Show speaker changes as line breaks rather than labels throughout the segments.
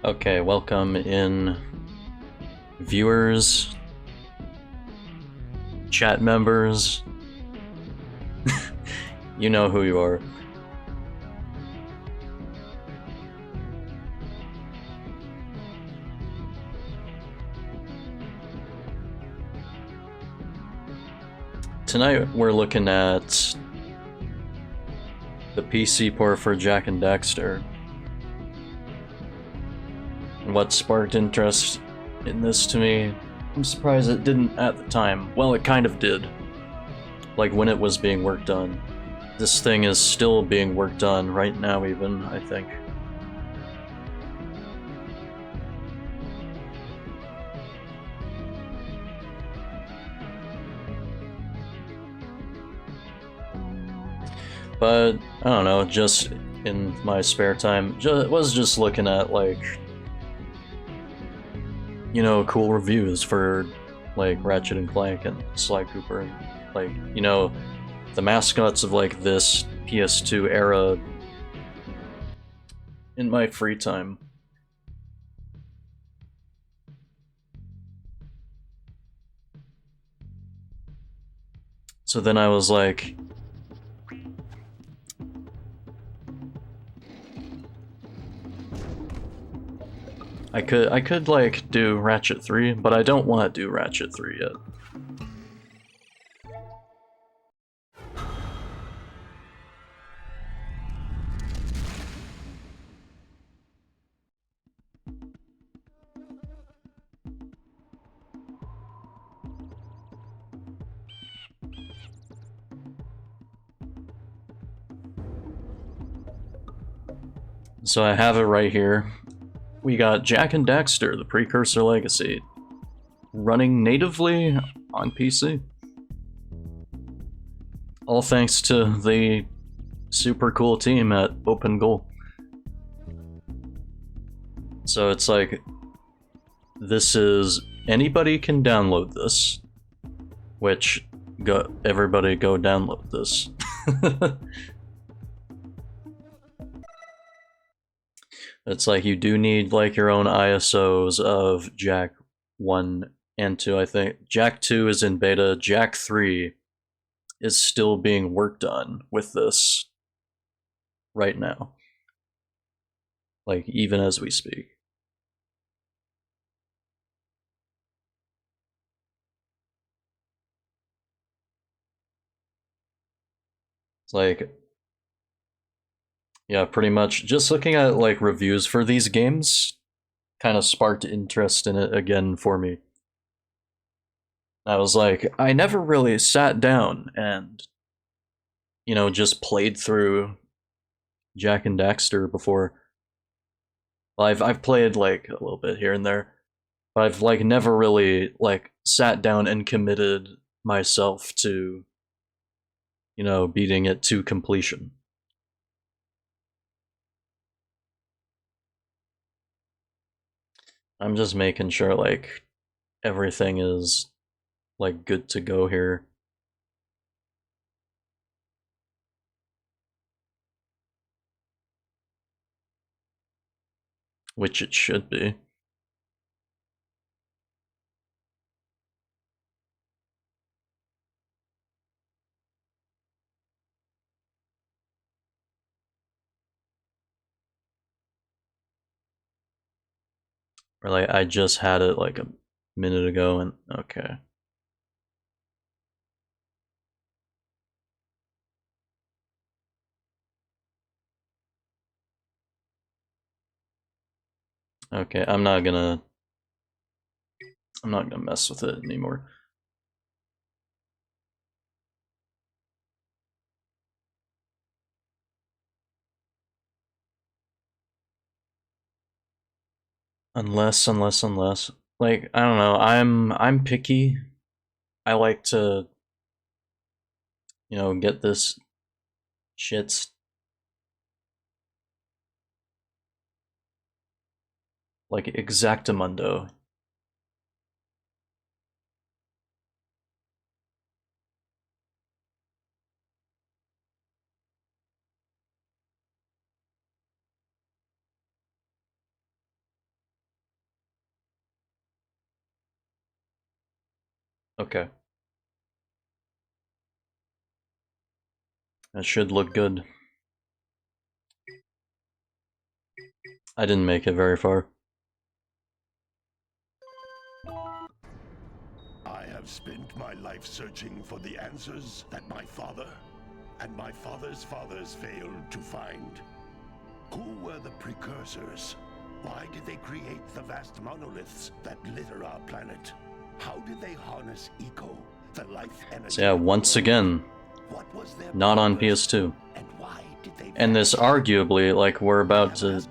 Okay, welcome in viewers, chat members. You know who you are. Tonight we're looking at the PC port for Jak and Daxter. And what sparked interest in this to me, I'm surprised it didn't at the time. Well, it kind of did. Like when it was being worked on. This thing is still being worked on right now even, I think. But, I don't know, just in my spare time, was just looking at, like, you know, cool reviews for, like, Ratchet and Clank and Sly Cooper, and, like, you know, the mascots of, like, this PS2 era in my free time. So then I was like, I could like do Ratchet 3, but I don't want to do Ratchet 3 yet. So I have it right here. We got Jak and Daxter, the Precursor Legacy, running natively on PC. All thanks to the super cool team at Open Goal. So it's like, this is, anybody can download this, which, everybody go download this. It's like you do need like your own ISOs of Jak 1 and 2, I think. Jak 2 is in beta, Jak 3 is still being worked on with this right now. Like, even as we speak. It's like, yeah, pretty much just looking at like reviews for these games kind of sparked interest in it again for me. I was like, I never really sat down and, you know, just played through Jak and Daxter before. Well, I've played like a little bit here and there, but I've like never really like sat down and committed myself to, you know, beating it to completion. I'm just making sure like everything is like good to go here. Which it should be. Or like I just had it like a minute ago and okay. Okay, I'm not gonna mess with it anymore. Unless like I don't know, I'm picky. I like to, you know, get this shit like exactamundo. Okay. That should look good. I didn't make it very far.
I have spent my life searching for the answers that my father and my father's fathers failed to find. Who were the precursors? Why did they create the vast monoliths that litter our planet? How did they harness eco, the life energy?
So yeah, once again, not on PS2.
And why did they
and this arguably, like we're about to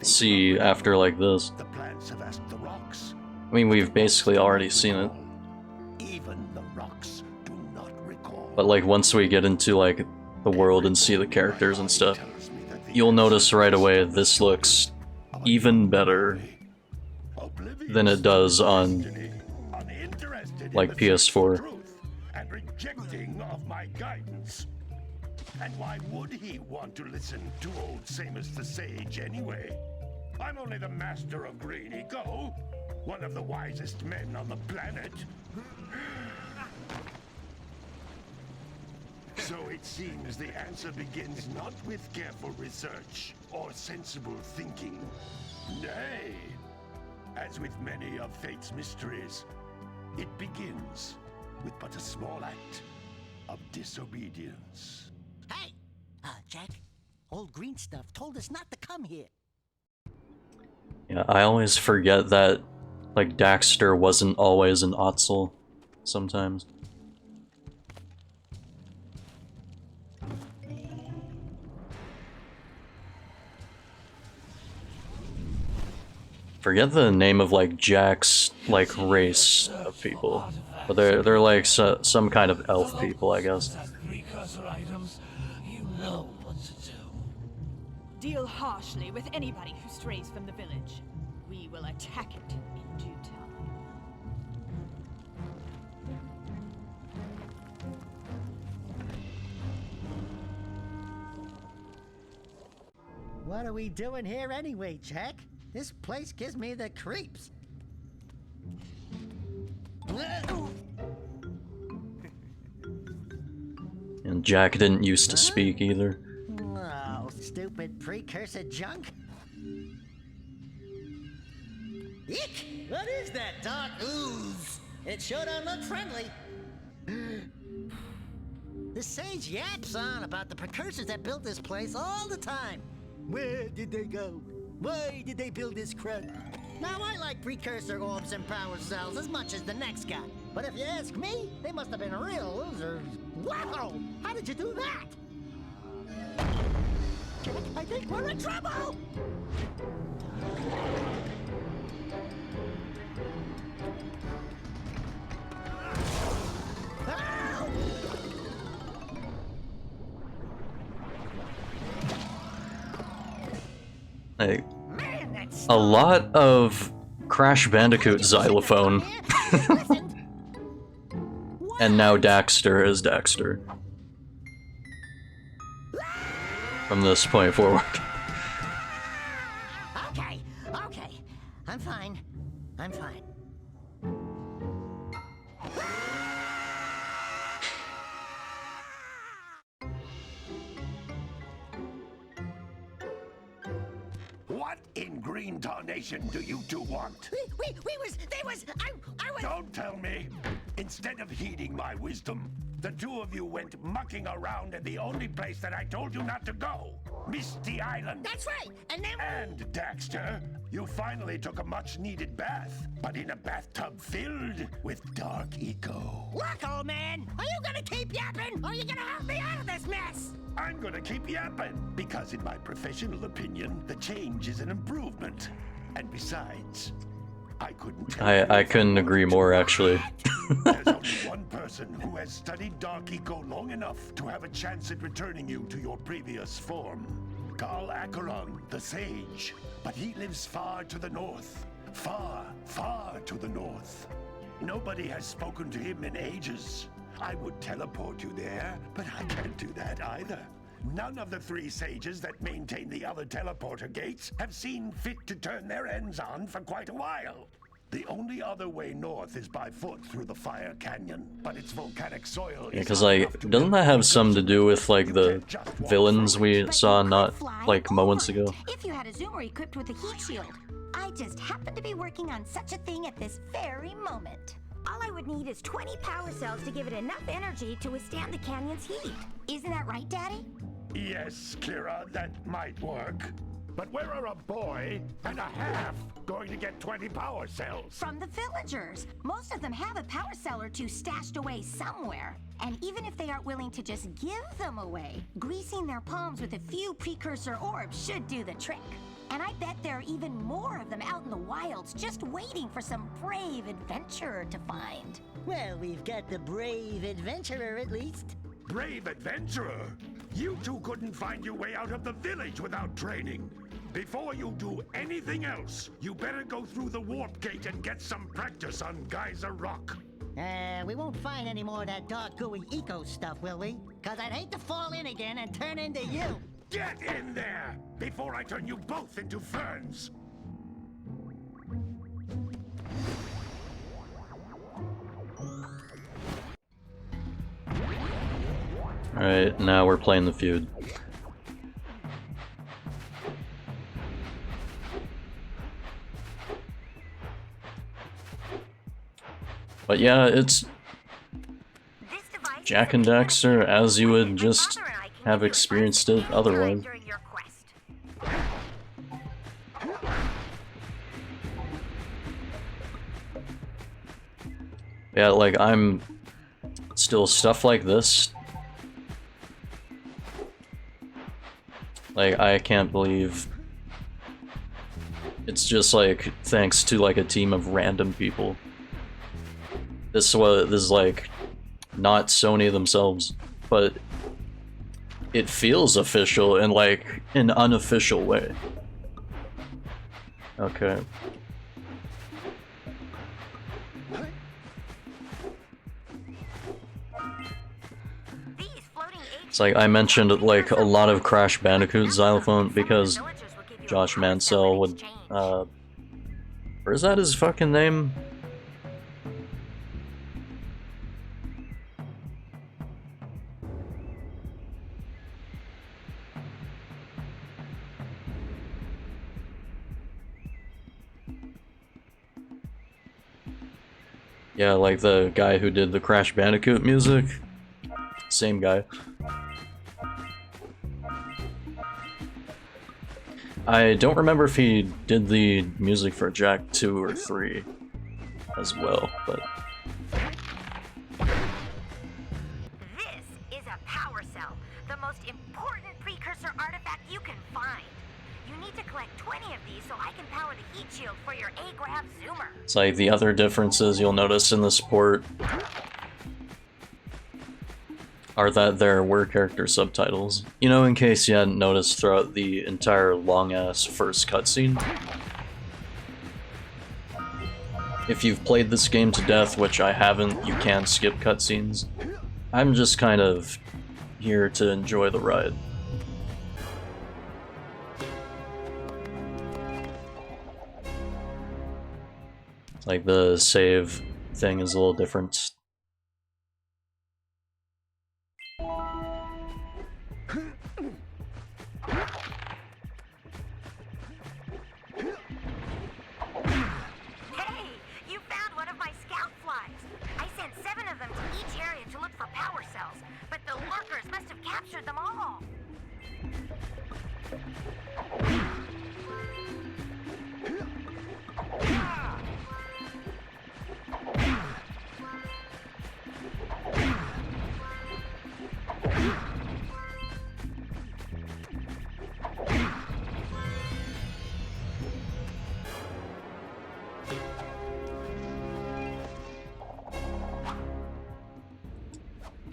see after like this.
The plants have asked the rocks.
I mean, we've basically already seen it.
Even the rocks do not recall.
But like once we get into like the world and see the characters and stuff, you'll notice right away this looks even better than it does on like PS4.
And rejecting of my guidance. And why would he want to listen to old Samus the Sage anyway? I'm only the master of green eco, one of the wisest men on the planet. So it seems the answer begins not with careful research or sensible thinking. Nay, as with many of fate's mysteries, it begins with but a small act of disobedience.
Hey! Jack, old green stuff told us not to come here.
Yeah, I always forget that like Daxter wasn't always an Otzel sometimes. Forget the name of like Jack's like race of people, but they're like some kind of elf people, I guess.
You know what to do.
Deal harshly with anybody who strays from the village. We will attack it in due time.
What are we doing here anyway, Jack? This place gives me the creeps.
And Jack didn't used to speak either.
Oh, stupid precursor junk. Eek! What is that dark ooze? It sure don't look friendly. The sage yaps on about the precursors that built this place all the time. Where did they go? Why did they build this crap? Now, I like precursor orbs and power cells as much as the next guy. But if you ask me, they must have been real losers. Wow! How did you do that? I think we're in trouble! Ow!
Hey,
Man, that's
a lot of Crash Bandicoot xylophone. And now Daxter is Daxter. From this point forward.
Okay, okay. I'm fine. I'm fine.
What in green tarnation do you two want?
They was, I was...
Don't tell me. Instead of heeding my wisdom, the two of you went mucking around in the only place that I told you not to go. Misty Island.
That's right, and then...
And, Daxter, you finally took a much-needed bath, but in a bathtub filled with dark eco.
Look, old man, are you gonna keep yapping, or are you gonna help me out of this mess?
I'm gonna keep yapping, because in my professional opinion, the change is an improvement. And besides, I couldn't tell you
I
if
couldn't
wanted
agree
to
more,
or not.
actually.
There's only one person who has studied Dark Eco long enough to have a chance at returning you to your previous form. Carl Acheron, the Sage. But he lives far to the north. Far, far to the north. Nobody has spoken to him in ages. I would teleport you there, but I can't do that either. None of the three sages that maintain the other teleporter gates have seen fit to turn their ends on for quite a while. The only other way north is by foot through the Fire Canyon, but its volcanic soil
Yeah,
is
because
hard
like,
enough to
doesn't that have something to do with like the
can't just walk
villains
through it.
we saw not like moments ago?
If you had a zoomer equipped with a heat shield. I just happen to be working on such a thing at this very moment. All I would need is 20 power cells to give it enough energy to withstand the canyon's heat. Isn't that right, Daddy?
Yes, Kira, that might work. But where are a boy and a half going to get 20 power cells?
From the villagers. Most of them have a power cell or two stashed away somewhere. And even if they aren't willing to just give them away, greasing their palms with a few precursor orbs should do the trick. And I bet there are even more of them out in the wilds just waiting for some brave adventurer to find.
Well, we've got the brave adventurer at least.
Brave adventurer? You two couldn't find your way out of the village without training. Before you do anything else, you better go through the warp gate and get some practice on Geyser Rock.
We won't find any more of that dark gooey eco stuff, will we? Cause I'd hate to fall in again and turn into you.
Get in there before I turn you both into ferns.
Alright, now we're playing the feud. But yeah, it's Jak and Daxter as you would just have experienced it otherwise. Yeah, like I'm still stuff like this. Like I can't believe it's just like thanks to like a team of random people. This is like not Sony themselves, but it feels official in like an unofficial way. Okay. It's like I mentioned like a lot of Crash Bandicoot xylophone because Josh Mansell would or is that his fucking name? Yeah, like the guy who did the Crash Bandicoot music. Same guy. I don't remember if he did the music for Jak 2 or 3 as well, but...
This is a power cell, the most important precursor artifact you can find. You need to collect 20 of these so I can power the heat shield for your A-Grav zoomer.
It's like the other differences you'll notice in this port are that there were character subtitles. You know, in case you hadn't noticed throughout the entire long-ass first cutscene. If you've played this game to death, which I haven't, you can skip cutscenes. I'm just kind of here to enjoy the ride. Like the save thing is a little different.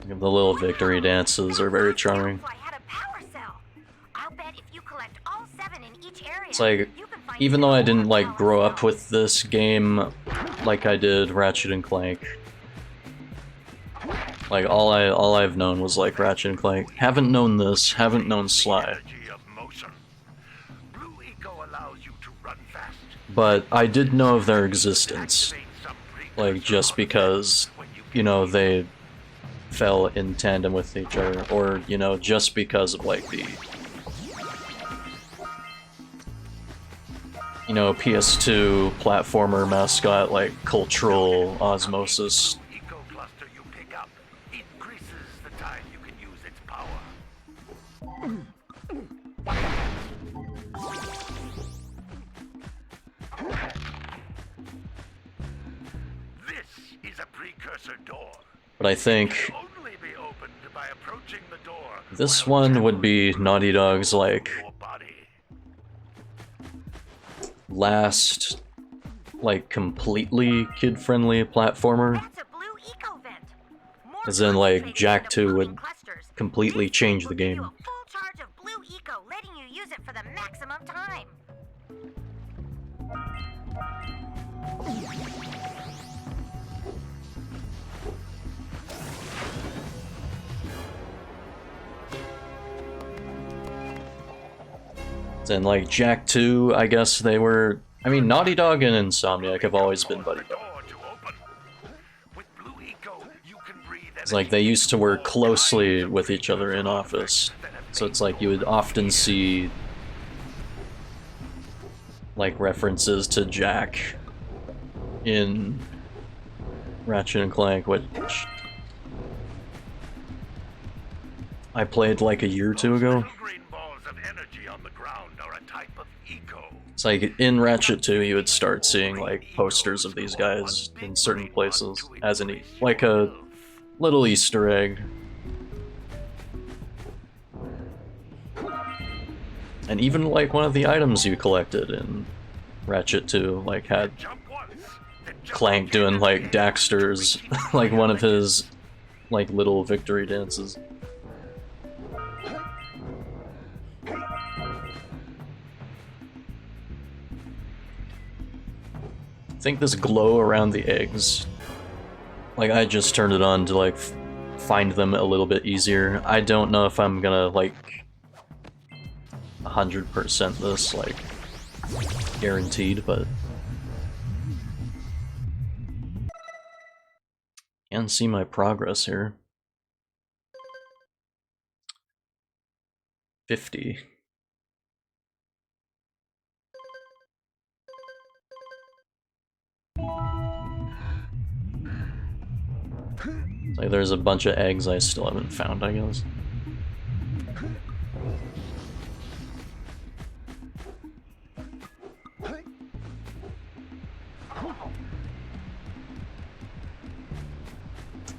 The little victory dances are very charming. It's like, even though I didn't like grow up with this game like I did Ratchet and Clank, like all I've known was like Ratchet and Clank. Haven't known this, haven't known Sly.
Blue Eco allows you to run fast,
but I did know of their existence, like just because, you know, they fell in tandem with each other, or, you know, just because of like the, you know, PS2 platformer mascot, like cultural osmosis.
Eco cluster you pick up increases the time you can use its power. This is a precursor door.
But I think
Only be opened by approaching the door.
this
while
one would be Naughty Dog's like
your body.
last, like completely kid-friendly platformer.
That's a blue eco vent. More
As in, like,
concentrated
Jak
into
2 would
polluting clusters.
completely
This
change
will
the
give
game.
you a full charge of blue eco, letting you use it for the maximum time.
And like Jak 2, I guess they were. I mean, Naughty Dog and Insomniac have always been buddy buddy.
Door to open. With blue eco, you can breathe
It's like they used to work closely with each other in office, so it's like you would often see like references to Jak in Ratchet and Clank, which I played like a year or two ago.
green balls of energy on the ground are a type of eco.
It's like in Ratchet 2 you would start seeing like posters of these guys in certain places as an like a little Easter egg. And even like one of the items you collected in Ratchet 2 like had
Jump once, then jump
Clank
again.
doing like Daxter's like one of his like little victory dances. I think this glow around the eggs, like I just turned it on to like find them a little bit easier. I don't know if I'm gonna like 100% this, like guaranteed, but can see my progress here. 50. Like there's a bunch of eggs I still haven't found, I guess.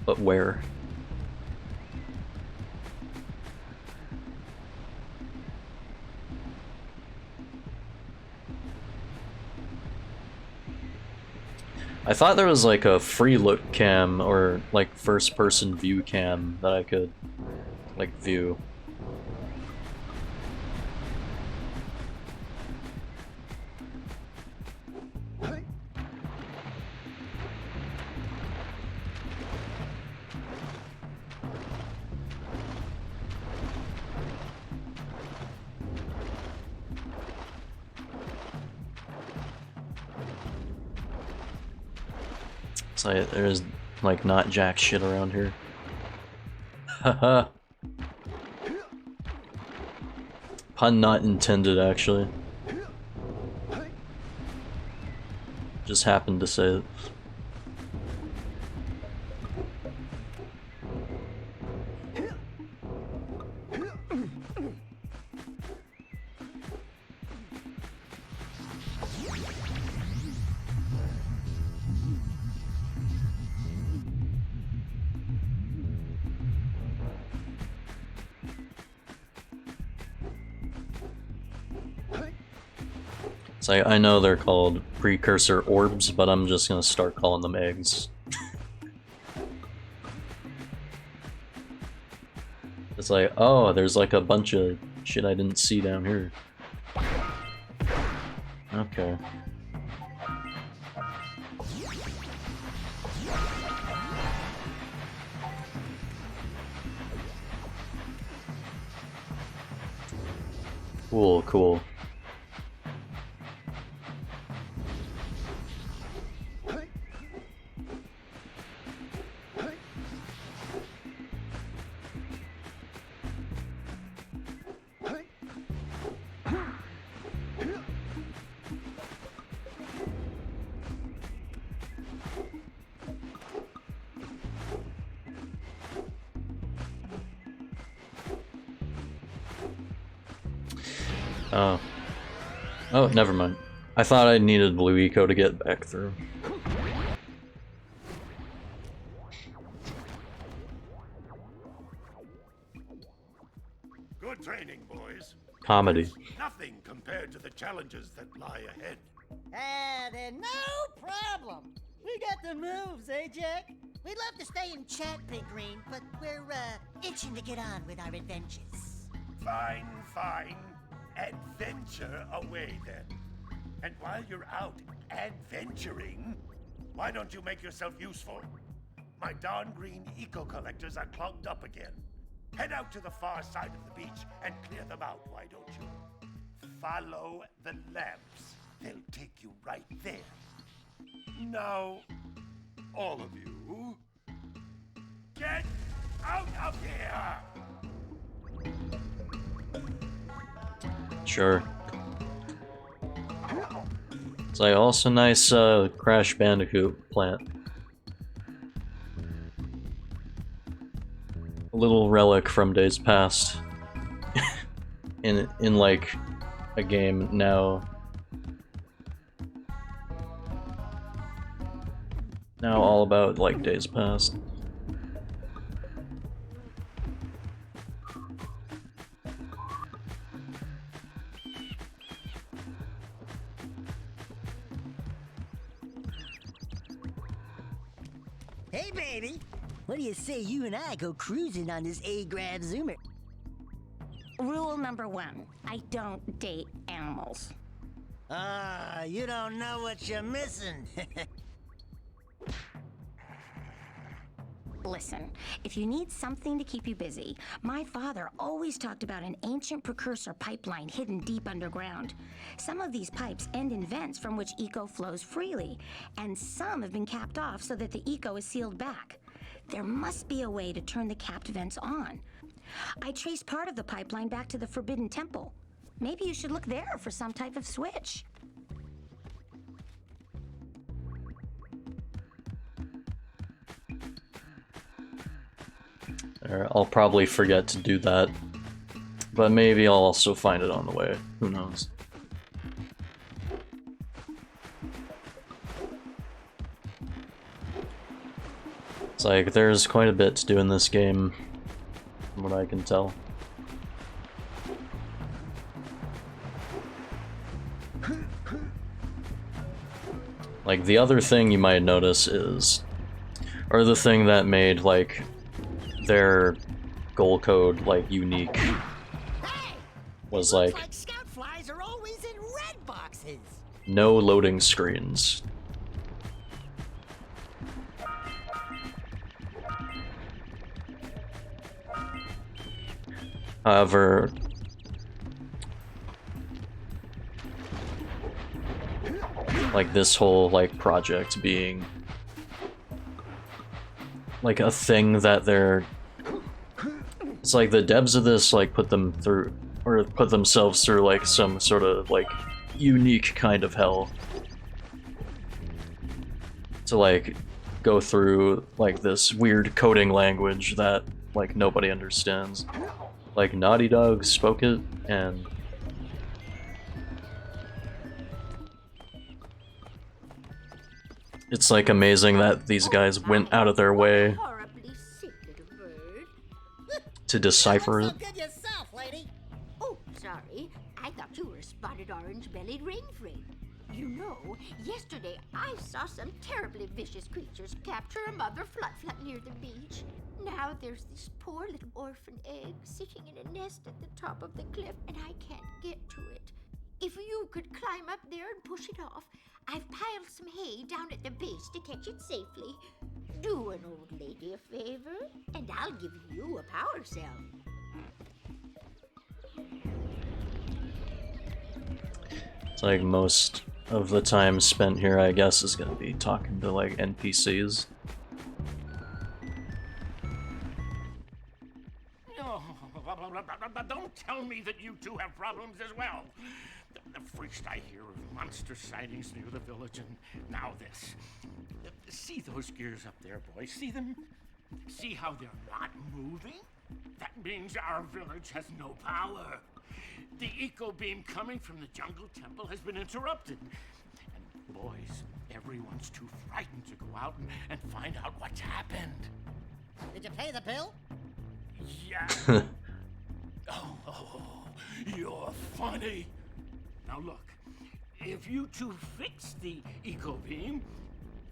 But where? I thought there was like a free look cam or like first person view cam that I could like view. So there's like not jack shit around here. Haha. Pun not intended, actually. Just happened to say it. So I know they're called precursor orbs, but I'm just gonna start calling them eggs. It's like, oh, there's like a bunch of shit I didn't see down here. Okay. Cool, cool. Oh. Oh, never mind. I thought I needed blue eco to get back through.
Good training, boys.
Comedy.
Nothing compared to the challenges that lie ahead.
Then no problem. We got the moves, eh, Jack? We'd love to stay and chat, Big Green, but we're, itching to get on with our adventures.
Fine, fine. Adventure away, then. And while you're out adventuring, why don't you make yourself useful? My darn green eco-collectors are clogged up again. Head out to the far side of the beach and clear them out, why don't you? Follow the lamps. They'll take you right there. Now, all of you, get out of here!
Sure. It's like also nice Crash Bandicoot plant. A little relic from days past. in like a game now. Now all about like days past.
Hey, baby. What do you say you and I go cruising on this A-Grab Zoomer?
Rule number 1, I don't date animals.
You don't know what you're missing.
Listen, if you need something to keep you busy, my father always talked about an ancient precursor pipeline hidden deep underground. Some of these pipes end in vents from which eco flows freely, and some have been capped off so that the eco is sealed back. There must be a way to turn the capped vents on. I traced part of the pipeline back to the Forbidden Temple. Maybe you should look there for some type of switch.
I'll probably forget to do that, but maybe I'll also find it on the way. Who knows? It's like there's quite a bit to do in this game, from what I can tell. Like the other thing you might notice is, or the thing that made like their goal code like unique, was like
scout flies are always in red boxes.
no loading screens. However, like this whole like project being like a thing that they're, it's like the devs of this like put them through, or put themselves through like some sort of like unique kind of hell to like go through like this weird coding language that like nobody understands. Like Naughty Dog spoke it, and it's like amazing that these guys went out of their way
Horribly sick little bird.
to decipher it.
Good yourself, lady.
Oh, sorry. I thought you were a spotted orange-bellied rainframe. You know, yesterday I saw some terribly vicious creatures capture a mother flut-flut near the beach. Now there's this poor little orphan egg sitting in a nest at the top of the cliff, and I can't get to it. If you could climb up there and push it off, I've piled some hay down at the base to catch it safely. Do an old lady a favor, and I'll give you a power cell.
It's like most of the time spent here, I guess, is gonna be talking to like NPCs.
Don't tell me that you two have problems as well. First I hear of monster sightings near the village, and now this. See those gears up there, boys? See them? See how they're not moving? That means our village has no power.
The eco beam coming from the jungle temple has been interrupted. And boys, everyone's too frightened to go out and find out what's happened.
Did you pay the bill?
Yeah. Oh, you're funny. Now look, if you two fix the eco beam,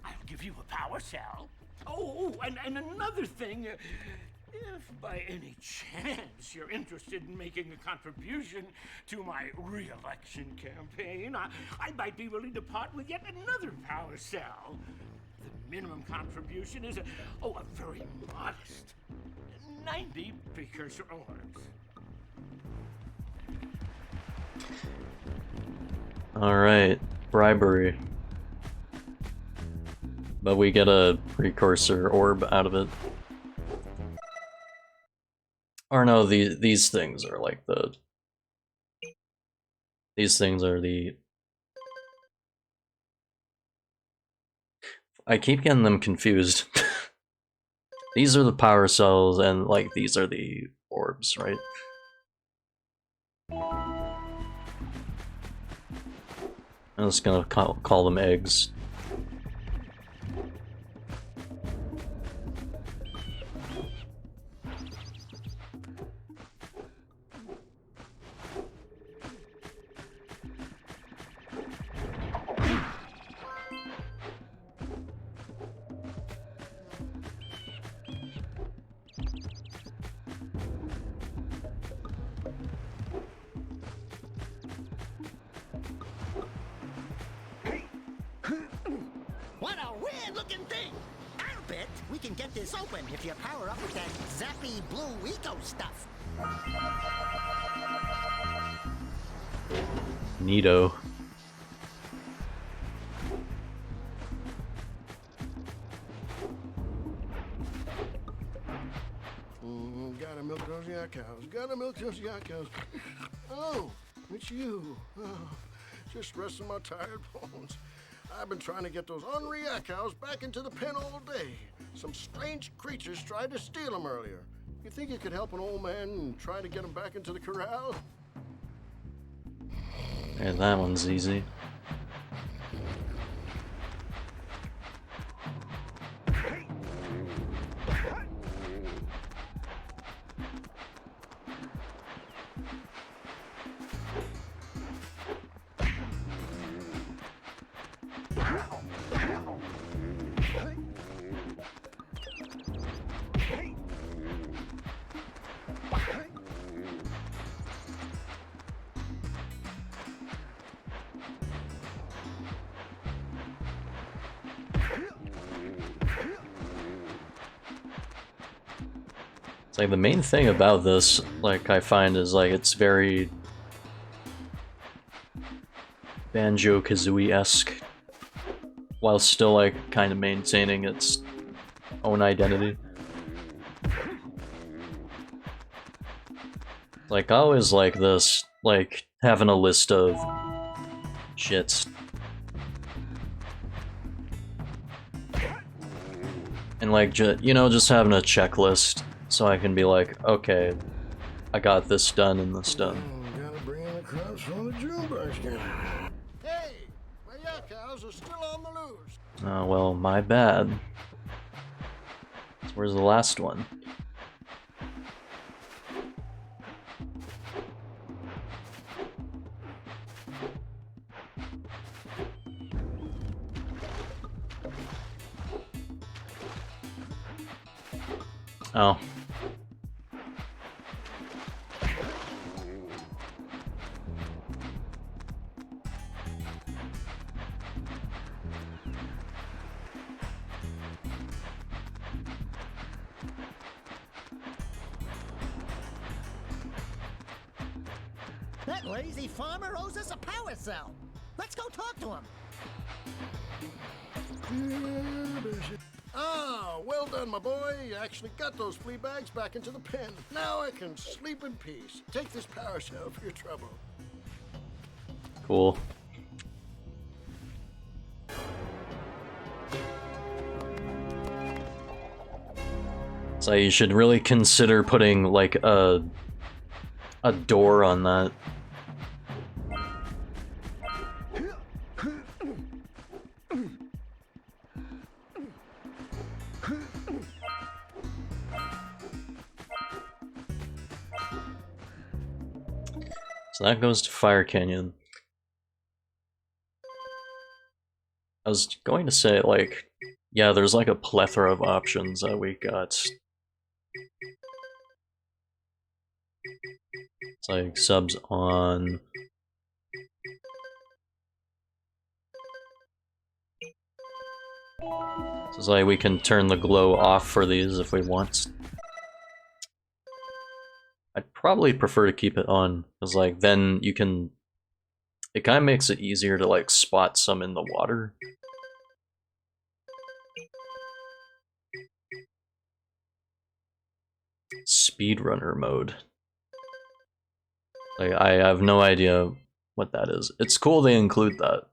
I'll give you a power cell. Oh, and another thing, if by any chance you're interested in making a contribution to my re-election campaign, I might be willing to part with yet another power cell. The minimum contribution is a very modest 90 precursor orbs.
Alright, bribery. But we get a precursor orb out of it. Or no, these things are like the... These things are the... I keep getting them confused. These are the power cells, and like these are the orbs, right? I'm just gonna call them eggs.
What a weird-looking thing! I'll bet we can get this open if you power up with that zappy blue eco stuff.
Neato.
Gotta milk those yak cows. Gotta milk those yak cows. Oh, it's you. Oh, just resting my tired bones. I've been trying to get those ornery yak cows back into the pen all day. Some strange creatures tried to steal them earlier. You think you could help an old man and try to get them back into the corral?
And that one's easy. It's like the main thing about this, like I find, is like it's very Banjo-Kazooie-esque, while still like kind of maintaining its own identity. Like I always like this, like having a list of shits. And like, you know, just having a checklist. So I can be like, okay, I got this done and this done.
Gotta bring in the crops from the June basket. Hey, my yak cows are still on the loose.
Oh, well, my bad. So where's the last one? Oh.
That lazy farmer owes us a power cell. Let's go talk to him.
Ah, well done, my boy. You actually got those flea bags back into the pen. Now I can sleep in peace. Take this power cell for your trouble.
Cool. So you should really consider putting like a door on that So that goes to Fire Canyon. I was going to say, like, yeah, there's like a plethora of options that we got. It's like subs on. So it's like we can turn the glow off for these if we want. I'd probably prefer to keep it on, because like then you can, it kind of makes it easier to like spot some in the water. Speedrunner mode. Like, I have no idea what that is. It's cool they include that.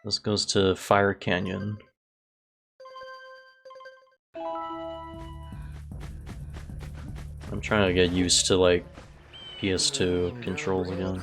This goes to Fire Canyon. I'm trying to get used to like PS2 controls again.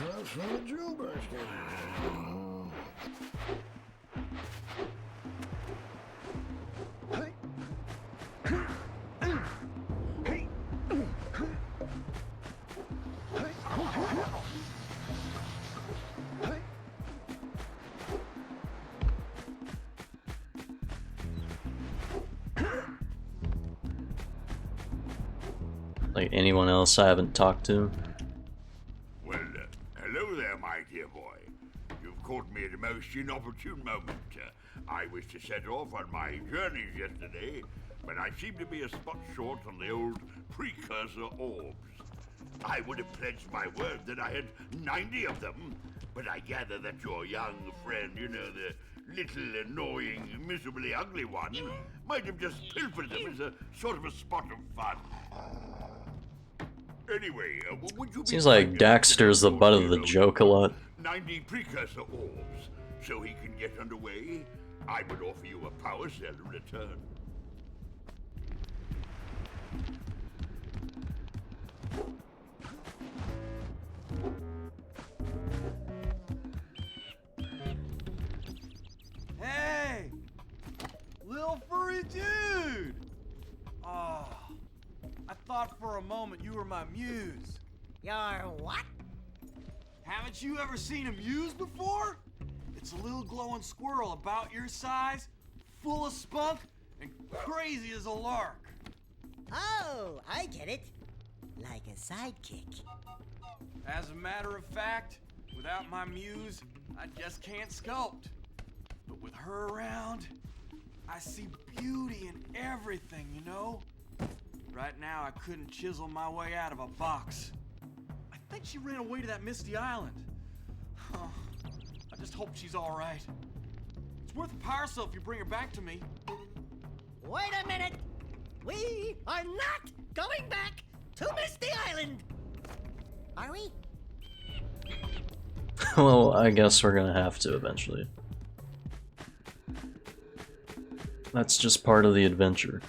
Like anyone else I haven't talked to?
Well, hello there, my dear boy. You've caught me at a most inopportune moment. I was to set off on my journeys yesterday, but I seem to be a spot short on the old precursor orbs. I would have pledged my word that I had 90 of them, but I gather that your young friend, you know, the little annoying, miserably ugly one, might have just pilfered them as a sort of a spot of fun. Anyway, would you
Seems like Daxter's the butt of the joke a lot.
90 precursor orbs, so he can get underway? I would offer you a power cell in return.
Hey! Little furry dude! Oh, I thought for a moment you were my muse.
Your what?
Haven't you ever seen a muse before? It's a little glowing squirrel about your size, full of spunk, and crazy as a lark.
Oh, I get it. Like a sidekick.
As a matter of fact, without my muse, I just can't sculpt. But with her around, I see beauty in everything, you know? Right now, I couldn't chisel my way out of a box. I think she ran away to that misty island. Huh. I just hope she's all right. It's worth a power cell if you bring her back to me.
Wait a minute! We are not going back to Misty Island! Are we?
Well, I guess we're gonna have to eventually. That's just part of the adventure.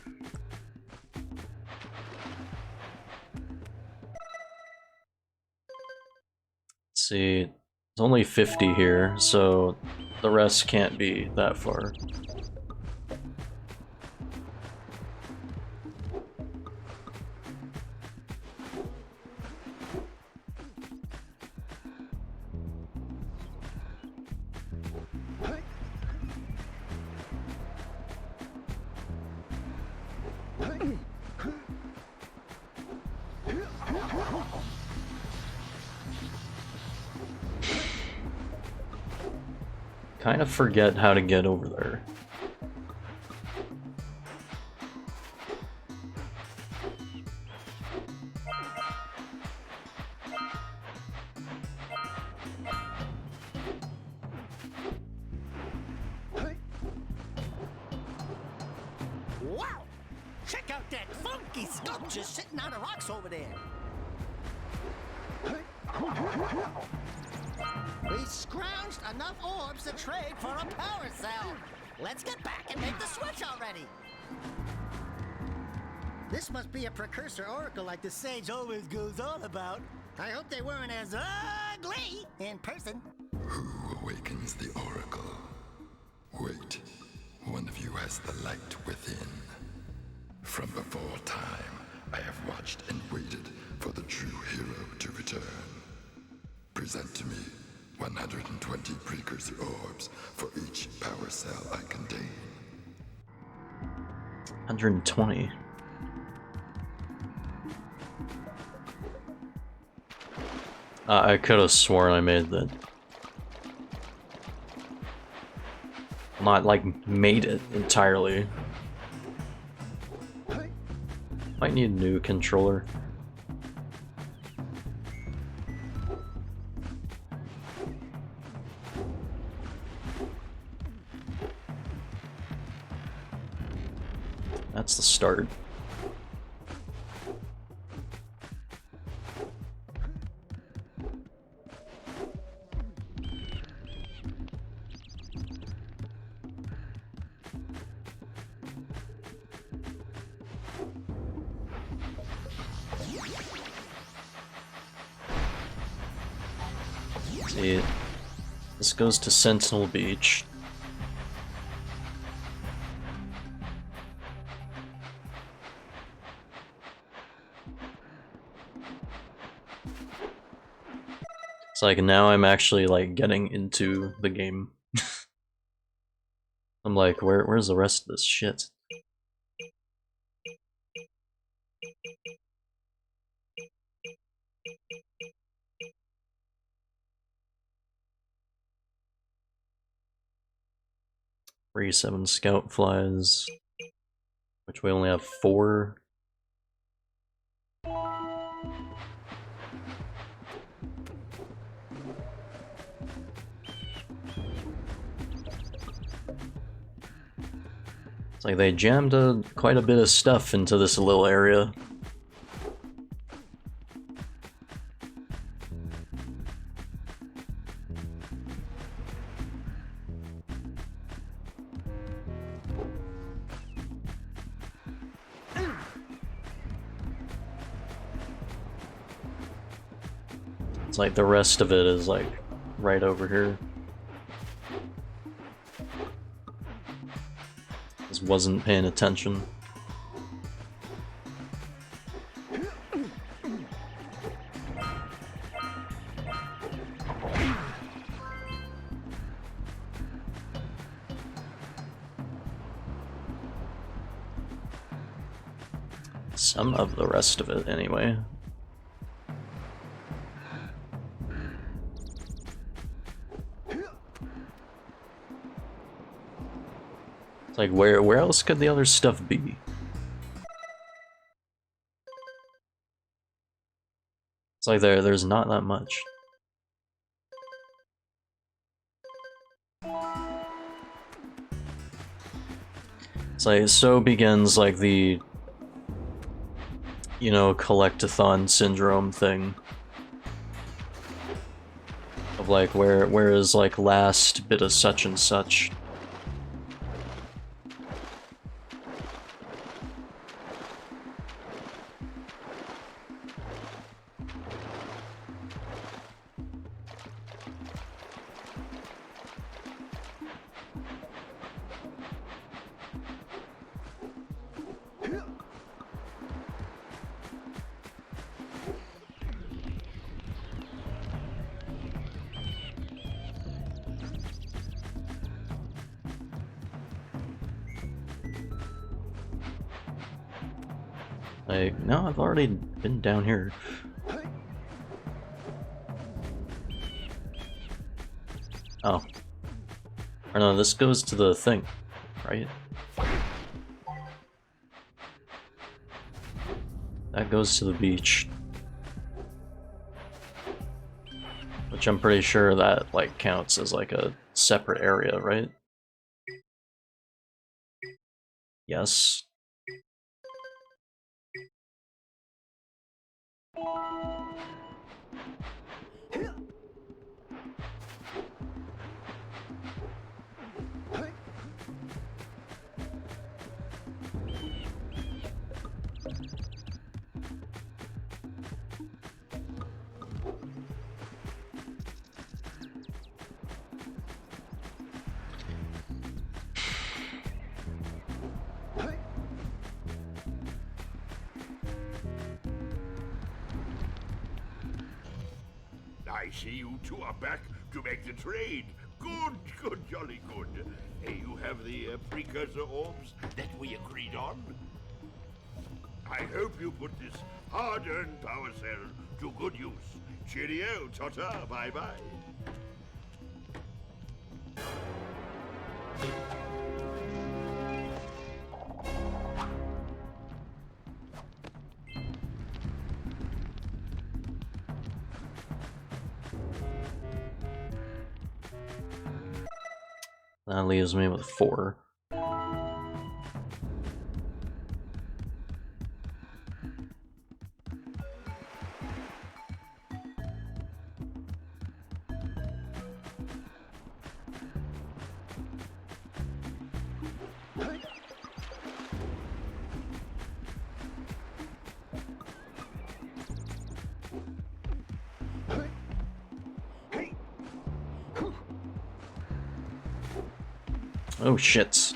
Let's see, there's only 50 here, so the rest can't be that far. Kind of forget how to get over there.
Wow! Check out that funky sculpture sitting on the rocks over there. We scrounged enough orbs to trade for a power cell. Let's get back and make the switch already. This must be a precursor oracle like the sage always goes on about. I hope they weren't as ugly in person.
Who awakens the oracle? Wait, one of you has the light within. From before time, I have watched and waited for the true hero to return. Present to me 120 precursor orbs for each power cell I contain.
120. I could have sworn I made that. Not like made it entirely. Might need a new controller. That's the start. See, this goes to Sentinel Beach. It's like now I'm actually like getting into the game. I'm like, where's the rest of this shit? Seven scout flies, which we only have 4. It's like they jammed quite a bit of stuff into this little area. It's like the rest of it is like right over here. Just wasn't paying attention. Some of the rest of it, anyway. It's like, where else could the other stuff be? It's like there's not that much. It's like, so begins like the, you know, collect-a-thon syndrome thing. Of like, where is like last bit of such and such? Like, no, I've already been down here. Oh. Or no, this goes to the thing, right? That goes to the beach. Which I'm pretty sure that, like, counts as, like, a separate area, right? Yes.
I see you two are back to make the trade. Good, jolly good. Hey, you have the precursor orbs that we agreed on? I hope you put this hard-earned power cell to good use. Cheerio, ta-ta, bye-bye.
That leaves me with 4. Oh shit.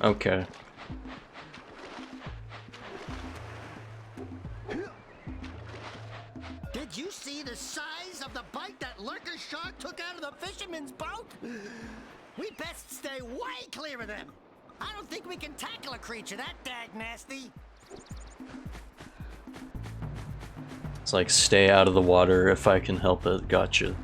Okay.
Did you see the size of the bite that lurker shark took out of the fisherman's boat? We best stay way clear of them. I don't think we can tackle a creature that dag nasty.
It's like, stay out of the water if I can help it. Gotcha.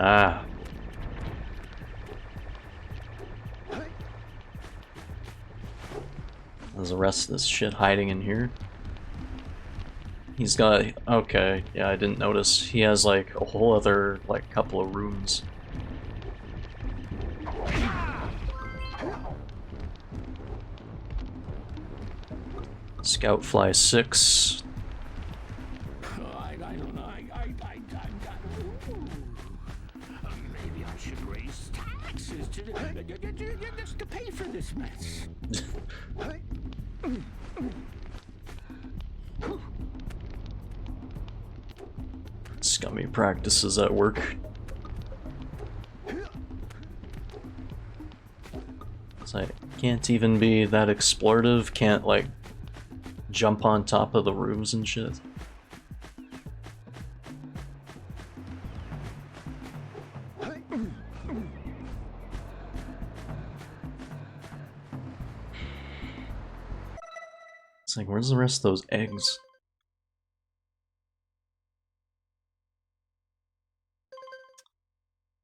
Ah. There's the rest of this shit hiding in here. He's got... Okay, yeah, I didn't notice. He has like a whole other, like, couple of rooms. Scoutfly 6.
I don't know. Maybe I should raise taxes to pay for this mess.
Scummy practices at work. It's like, can't even be that explorative, can't like jump on top of the roofs and shit. It's like, where's the rest of those eggs?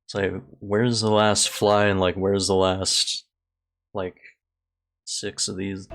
It's like, where's the last fly and like, where's the last, like, 6 of these?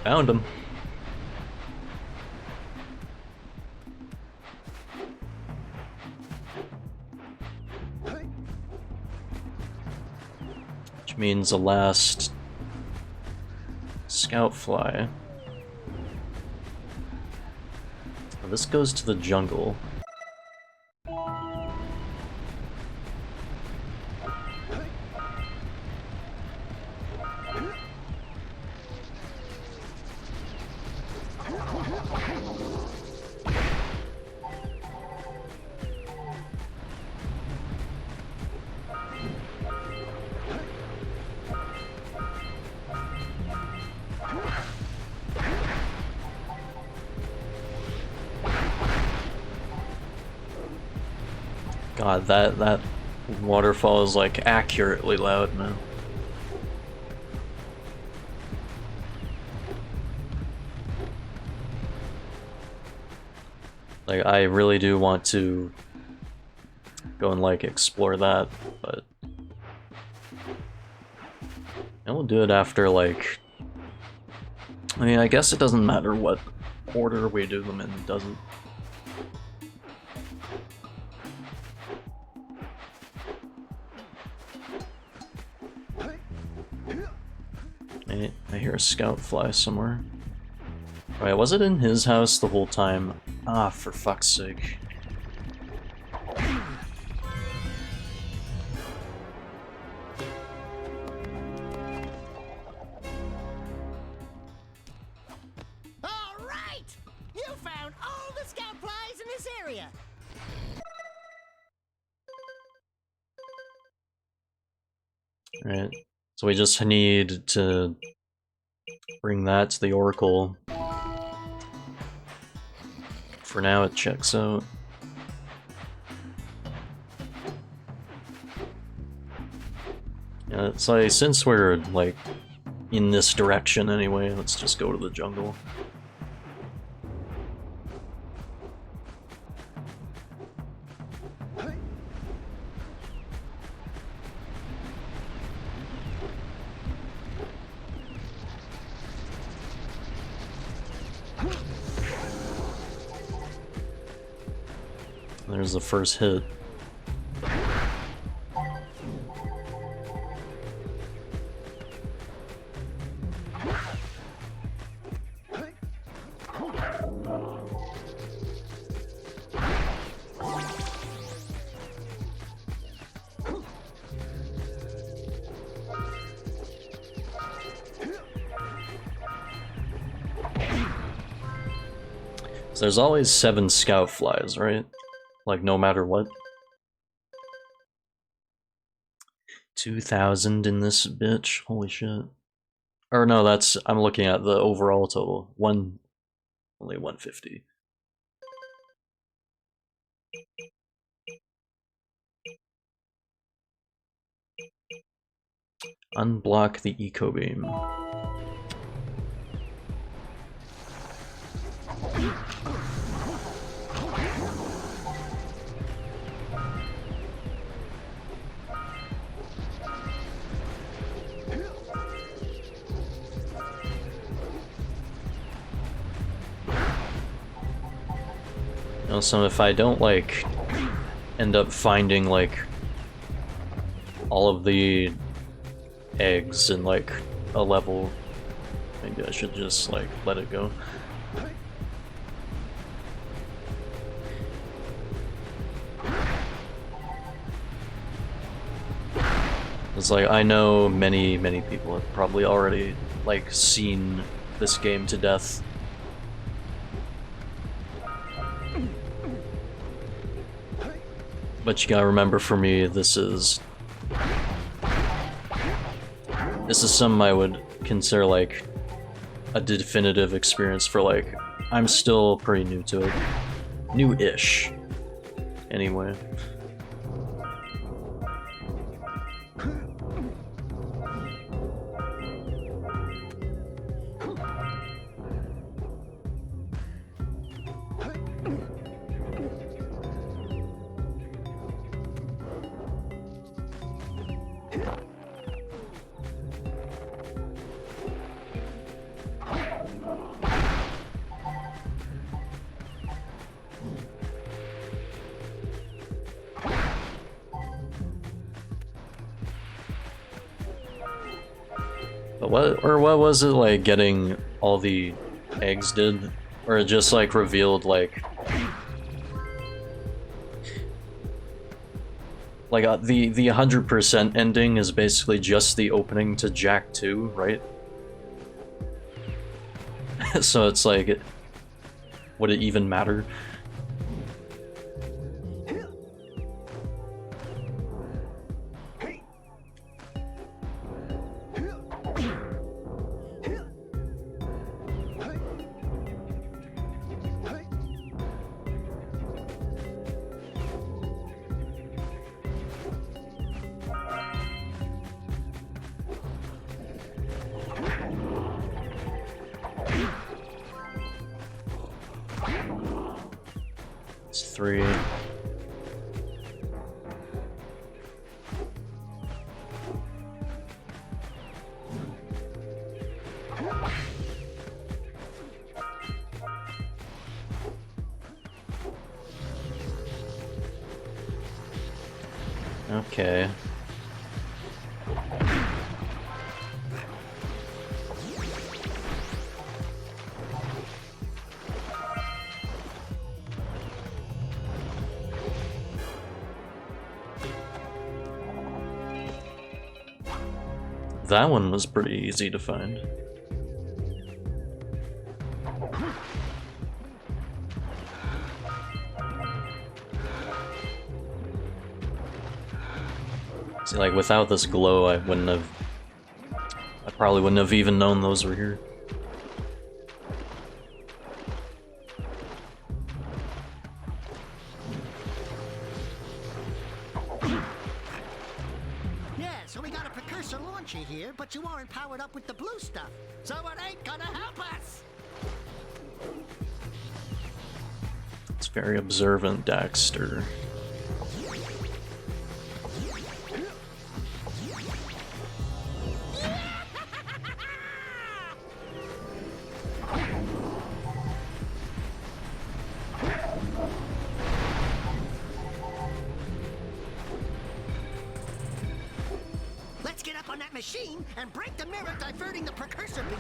Found him. Which means the last scout fly. Oh, this goes to the jungle. God, that waterfall is like accurately loud, man. Like, I really do want to go and, like, explore that, but... And we'll do it after, like... I mean, I guess it doesn't matter what order we do them in, does it? I hear a scout fly somewhere. Wait, was it in his house the whole time? Ah, for fuck's sake.
All right! You found all the scout flies in this area.
Right. So we just need to bring that to the Oracle. For now, it checks out. Yeah, it's like, since we're, like, in this direction anyway, let's just go to the jungle. There's the first hit. So there's always 7 scout flies, right? Like, no matter what. 2,000 in this bitch. Holy shit. Or no, that's... I'm looking at the overall total. Only 150. Unblock the eco beam. So if I don't, like, end up finding, like, all of the eggs in, like, a level, maybe I should just, like, let it go. It's like, I know many people have probably already, like, seen this game to death. But you gotta remember, for me, this is something I would consider, like, a definitive experience for, like, I'm still pretty new to it. New-ish. Anyway. What was it, like, getting all the eggs did? Or it just, like, revealed, like the 100% ending is basically just the opening to Jack 2, right? So it's like, would it even matter? 3. Okay. That one was pretty easy to find. See, like, without this glow, I probably wouldn't have even known those were here.
Yeah, so we got a precursor launcher here, but you aren't powered up with the blue stuff. So it ain't gonna help us!
It's very observant, Daxter.
Let's get up on that machine and break the mirror diverting the precursor beam.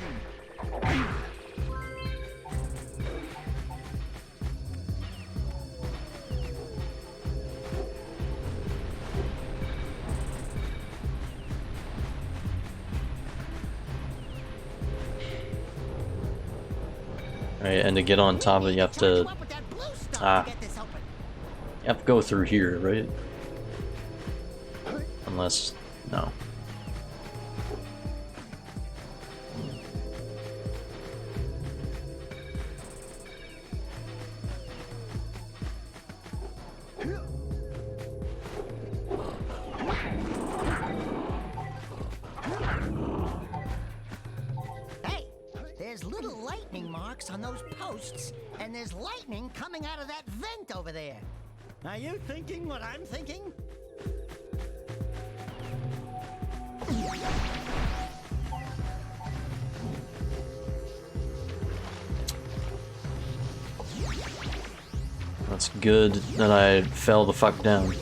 Alright, and to get on top of it, you have to... you have to go through here, right? Unless... no.
Hey, there's little lightning marks on those posts, and there's lightning coming out of that vent over there. Are you thinking what I'm thinking?
That's good that I fell the fuck down.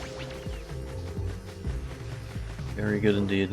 Very good indeed.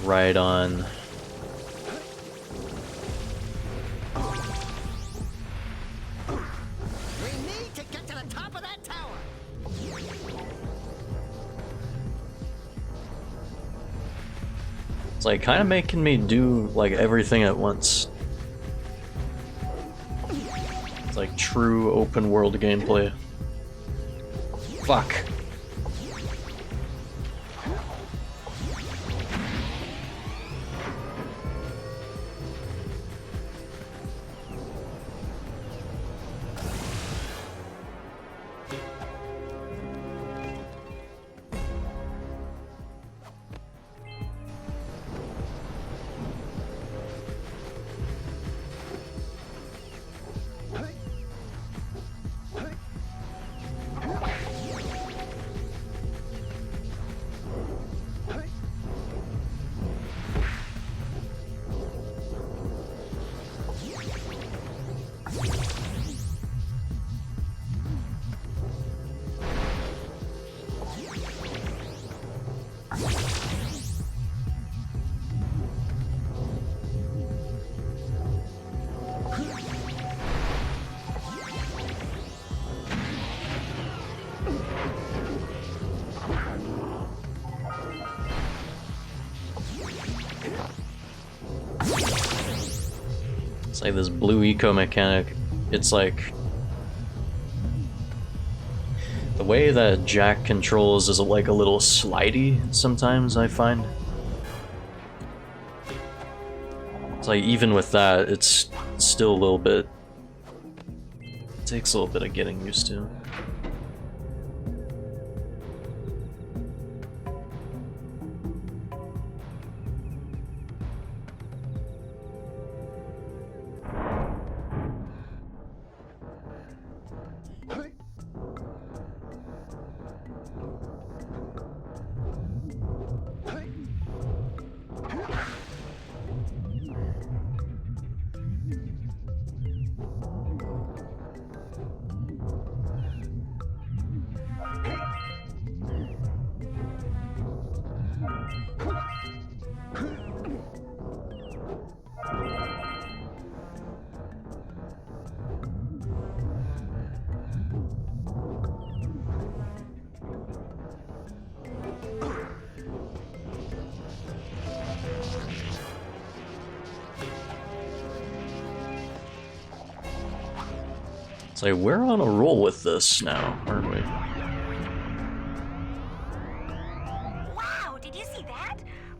Right on.
We need to get to the top of that tower.
It's like kind of making me do like everything at once. It's like true open world gameplay. Fuck. It's like this blue eco mechanic. It's like The way that Jack controls is like a little slidey sometimes, I find. It's like even with that, it's still a little bit... It takes a little bit of getting used to. It's like, we're on a roll with this now, aren't we?
Wow, did you see that?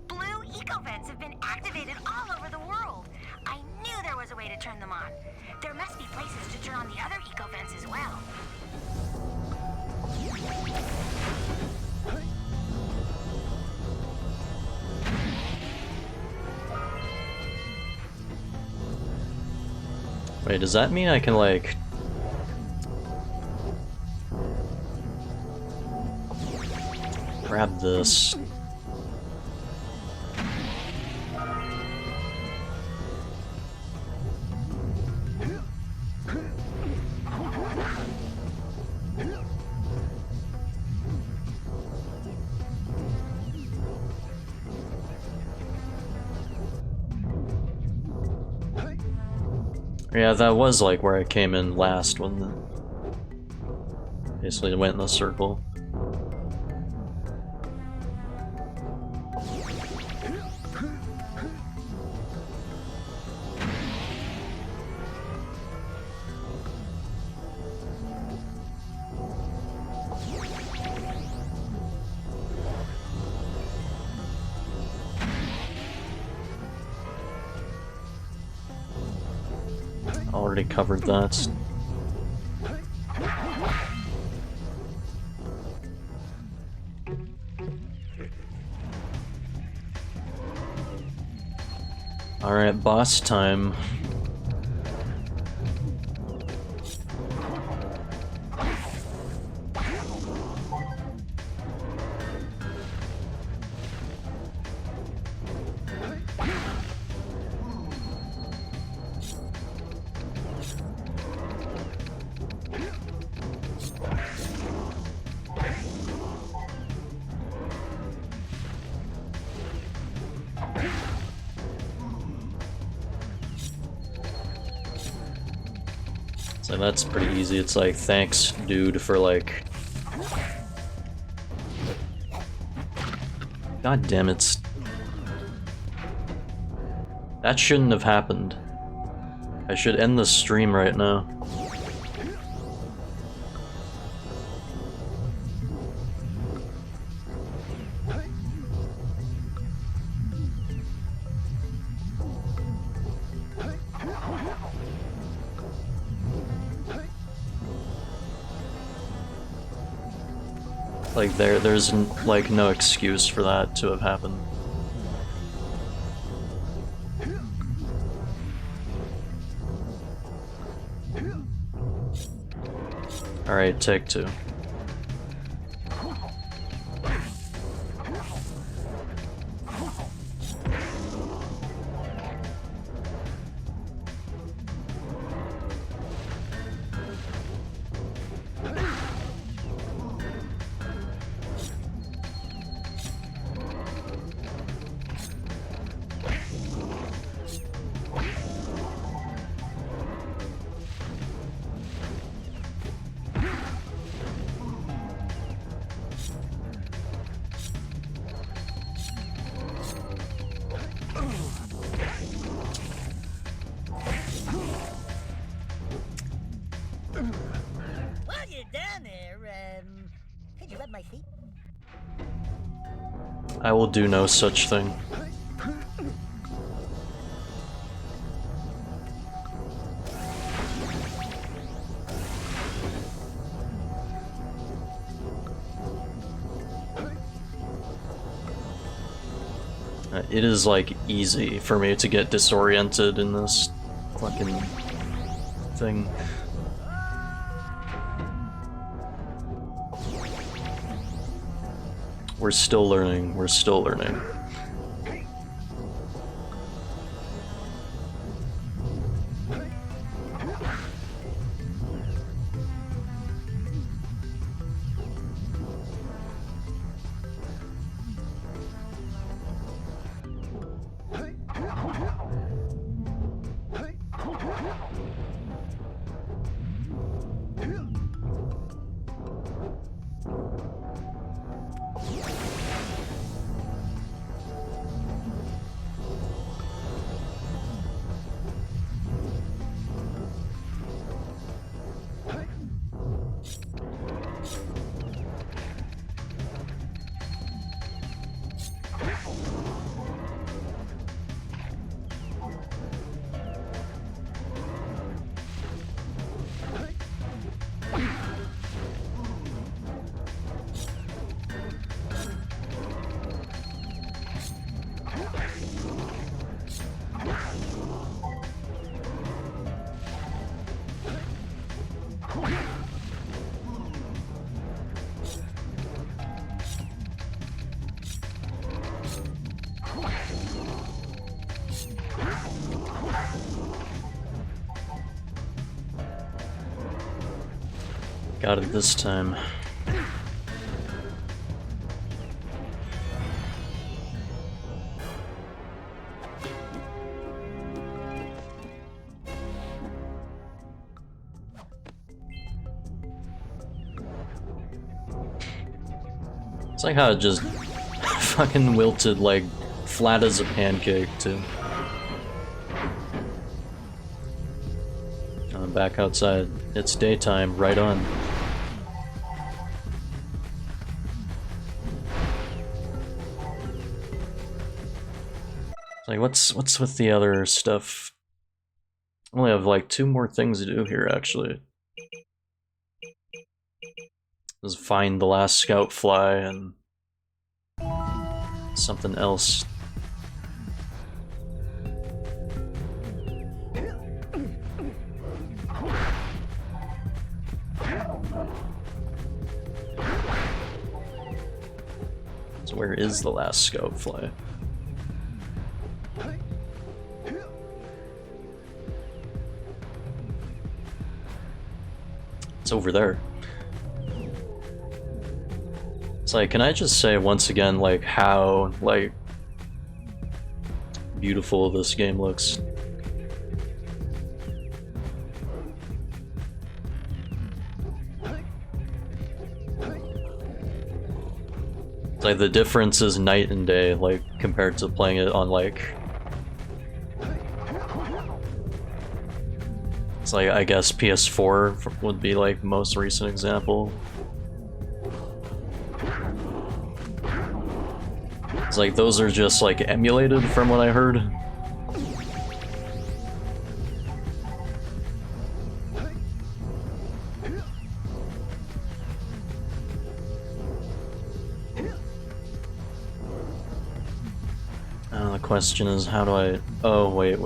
Blue eco-vents have been activated all over the world. I knew there was a way to turn them on. There must be places to turn on the other eco-vents as well.
Wait, does that mean I can, like... grab this? Yeah, that was like where I came in last when the... basically went in a circle. Already covered that. Alright, boss time. So that's pretty easy. It's like, thanks, dude, for like... God damn it. That shouldn't have happened. I should end the stream right now. Like there's like no excuse for that to have happened. Alright, take two.
rub my feet?
I will do no such thing. It is like easy for me to get disoriented in this fucking thing. We're still learning, we're still learning. Got it this time. It's like how it just fucking wilted like flat as a pancake too. I'm back outside. It's daytime, right on. Like, what's with the other stuff? I only have like 2 more things to do here, actually. Just find the last scout fly and something else. So where is the last scout fly? It's over there. It's like, can I just say once again, like, how, like, beautiful this game looks? It's like the difference is night and day, like, compared to playing it on, like... It's like, I guess PS4 would be, like, the most recent example. It's like, those are just, like, emulated from what I heard. The question is, how do I... Oh, wait.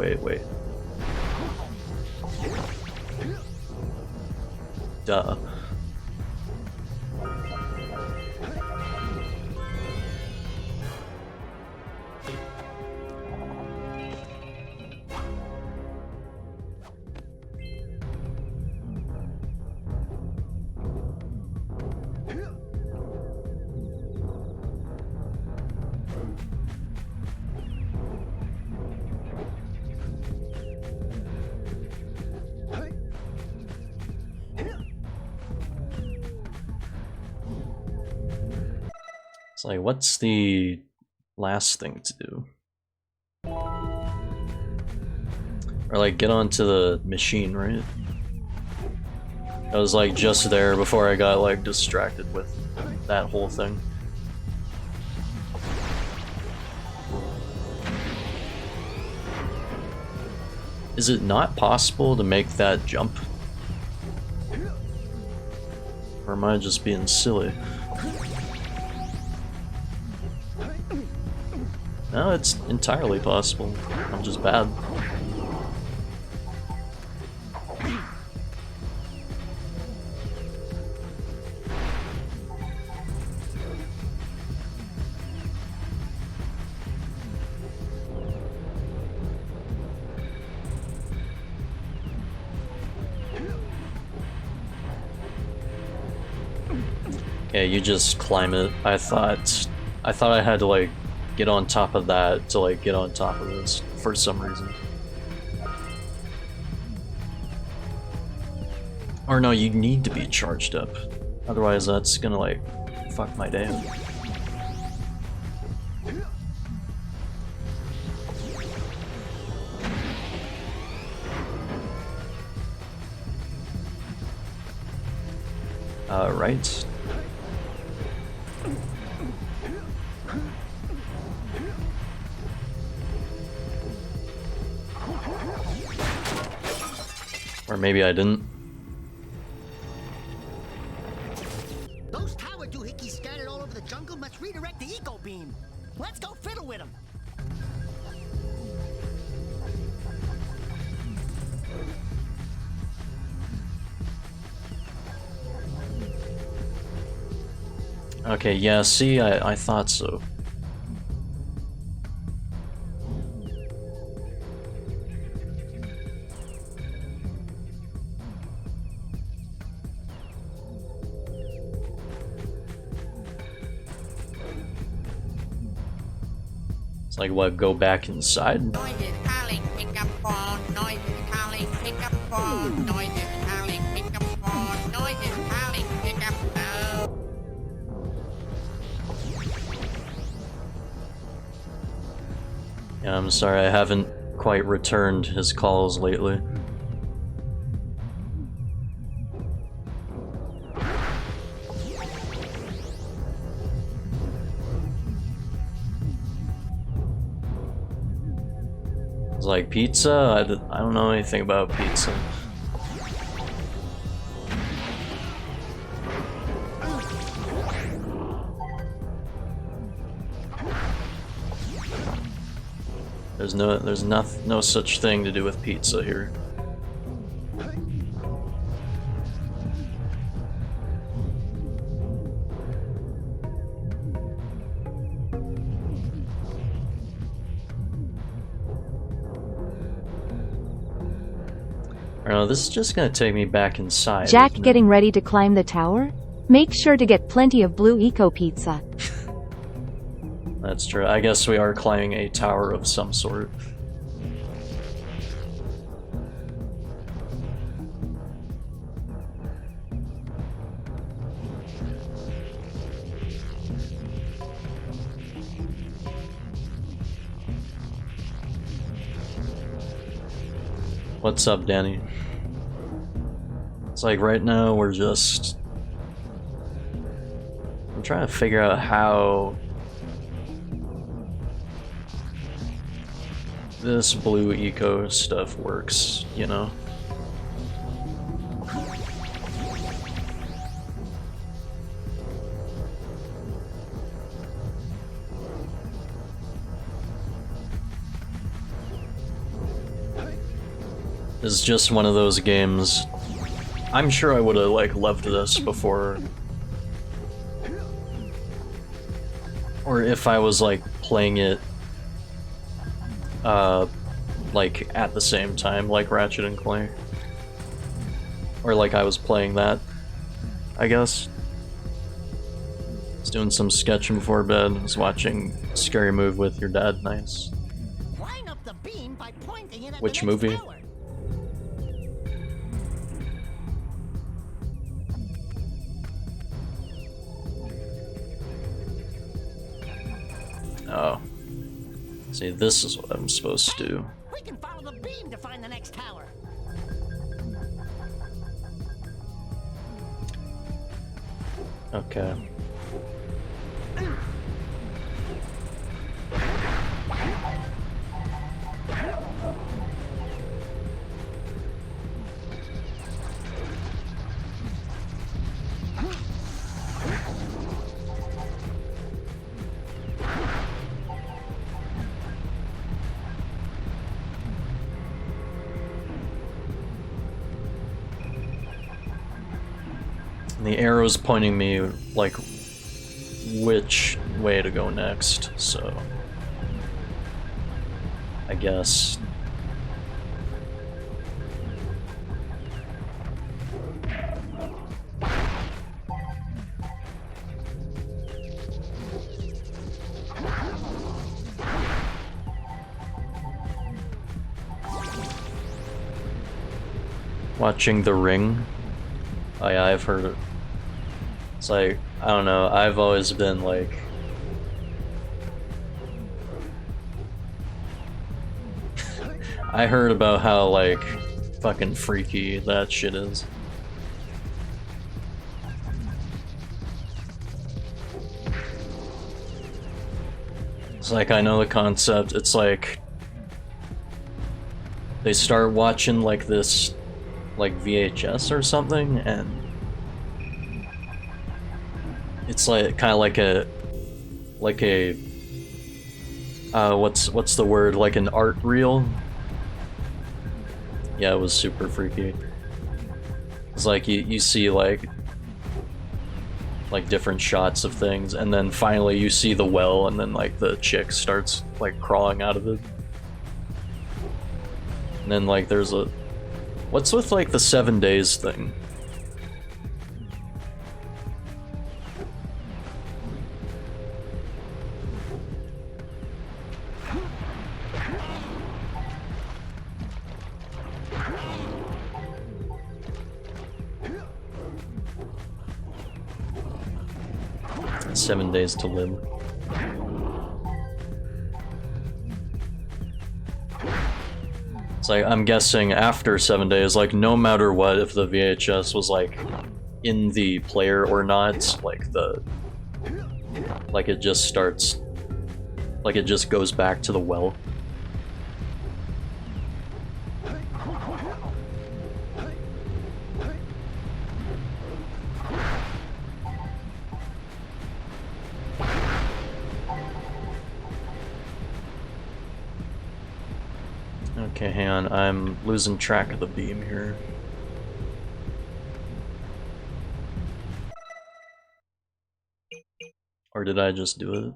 Duh. It's like, what's the last thing to do? Or like, get onto the machine, right? I was like just there before I got like distracted with that whole thing. Is it not possible to make that jump? Or am I just being silly? No, it's entirely possible. I'm just bad. Yeah, you just climb it. I thought I had to like get on top of that to like get on top of this for some reason. Or no, you need to be charged up. Otherwise that's gonna like fuck my day up. Right. Or maybe I didn't.
Those tower doohickeys scattered all over the jungle must redirect the eco beam. Let's go fiddle with them.
Okay, yeah, see, I thought so. It's like, what, go back inside? Yeah, I'm sorry, I haven't quite returned his calls lately. It's like pizza? I don't know anything about pizza. There's no such thing to do with pizza here. I don't know, this is just gonna take me back inside.
Jack getting ready to climb the tower? Make sure to get plenty of blue eco pizza.
That's true. I guess we are climbing a tower of some sort. What's up, Danny? It's like right now we're I'm trying to figure out how this blue eco stuff works, you know? This is just one of those games. I'm sure I would have like loved this before. Or if I was like playing it like at the same time, like Ratchet and Clank. Or like I was playing that, I guess. I was doing some sketching before bed, I was watching Scary Movie with your dad, nice.
Line up the beam by pointing it at
Which
the next
movie?
tower.
Oh. See, this is what I'm supposed to do.
We can follow the beam to find the next tower.
Okay. And the arrow's pointing me, like, which way to go next, so... I guess... Watching The Ring. Oh yeah, I've heard it. It's like, I don't know, I've always been like... I heard about how, like, fucking freaky that shit is. It's like, I know the concept, it's like... They start watching, like, this... like VHS or something, and it's like kind of like a what's the word, like an art reel. Yeah, it was super freaky. It's like you see like different shots of things, and then finally you see the well, and then like the chick starts like crawling out of it, and then like there's a what's with, like, the 7 days thing? "7 days to live." It's like, I'm guessing after 7 days, like, no matter what, if the VHS was, like, in the player or not, like, it just starts, like, it just goes back to the well. Okay, hang on, I'm losing track of the beam here. Or did I just do it?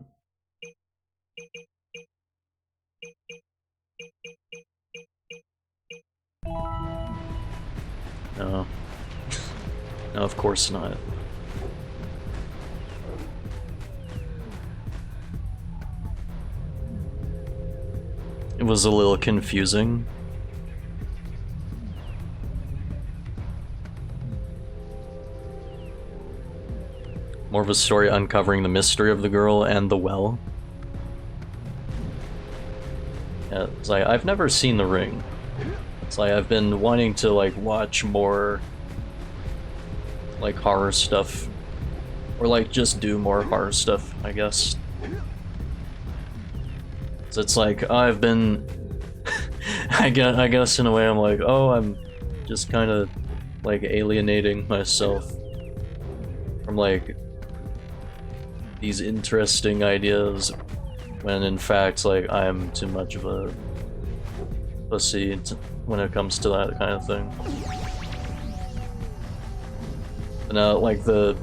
No. No, of course not. It was a little confusing. More of a story uncovering the mystery of the girl and the well. Yeah, it's like, I've never seen The Ring. It's like, I've been wanting to, like, watch more, like, horror stuff. Or, like, just do more horror stuff, I guess. So it's like, I've been... I guess in a way I'm like, oh, I'm just kind of, like, alienating myself from, like, these interesting ideas, when in fact, like, I'm too much of a pussy when it comes to that kind of thing. And like, the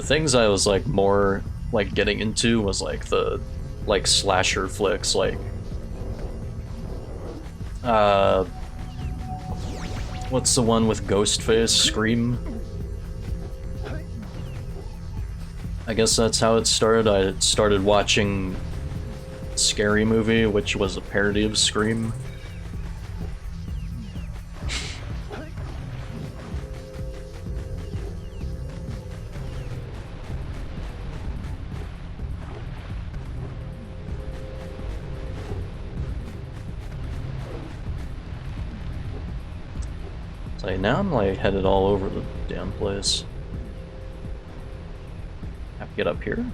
things I was, like, more, like, getting into was, like, the, like, slasher flicks, like, what's the one with Ghostface? Scream? I guess that's how it started. I started watching Scary Movie, which was a parody of Scream. So now I'm like headed all over the damn place. Have to get up here?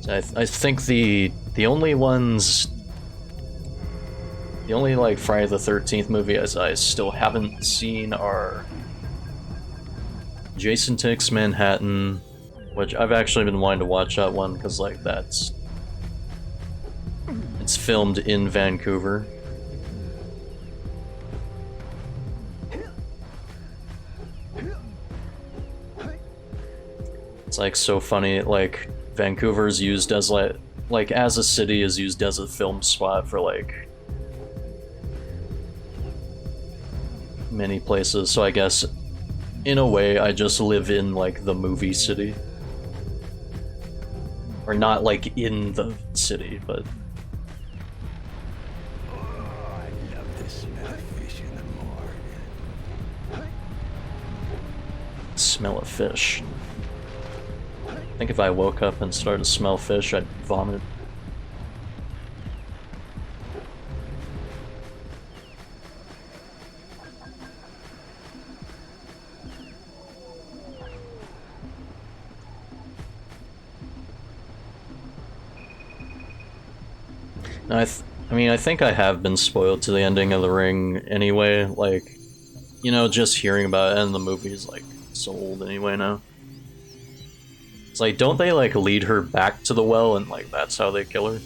So I think the only ones, the only like Friday the 13th movie as I still haven't seen are Jason Takes Manhattan, which I've actually been wanting to watch that one because like it's filmed in Vancouver. It's like so funny, like Vancouver's used as like as a city is used as a film spot for like many places, so I guess in a way I just live in like the movie city. Or not like in the city, but
I love the smell of fish in the morning.
smell of fish. I think if I woke up and started to smell fish, I'd vomit. I mean, I think I have been spoiled to the ending of The Ring anyway, like, you know, just hearing about it in the movie is, like, so old anyway now. It's like, don't they, like, lead her back to the well and, like, that's how they kill her?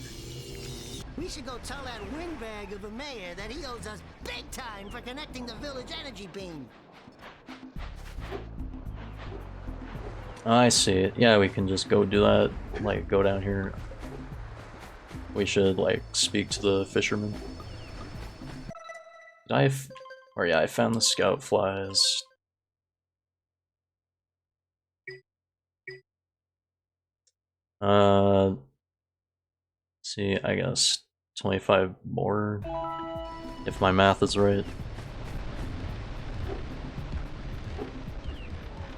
We should go tell that windbag of a mayor that he owes us big time for connecting the village energy beam.
I see it. Yeah, we can just go do that, like, go down here. We should, like, speak to the fisherman. Did or yeah, I found the scout flies. See, I guess 25 more, if my math is right.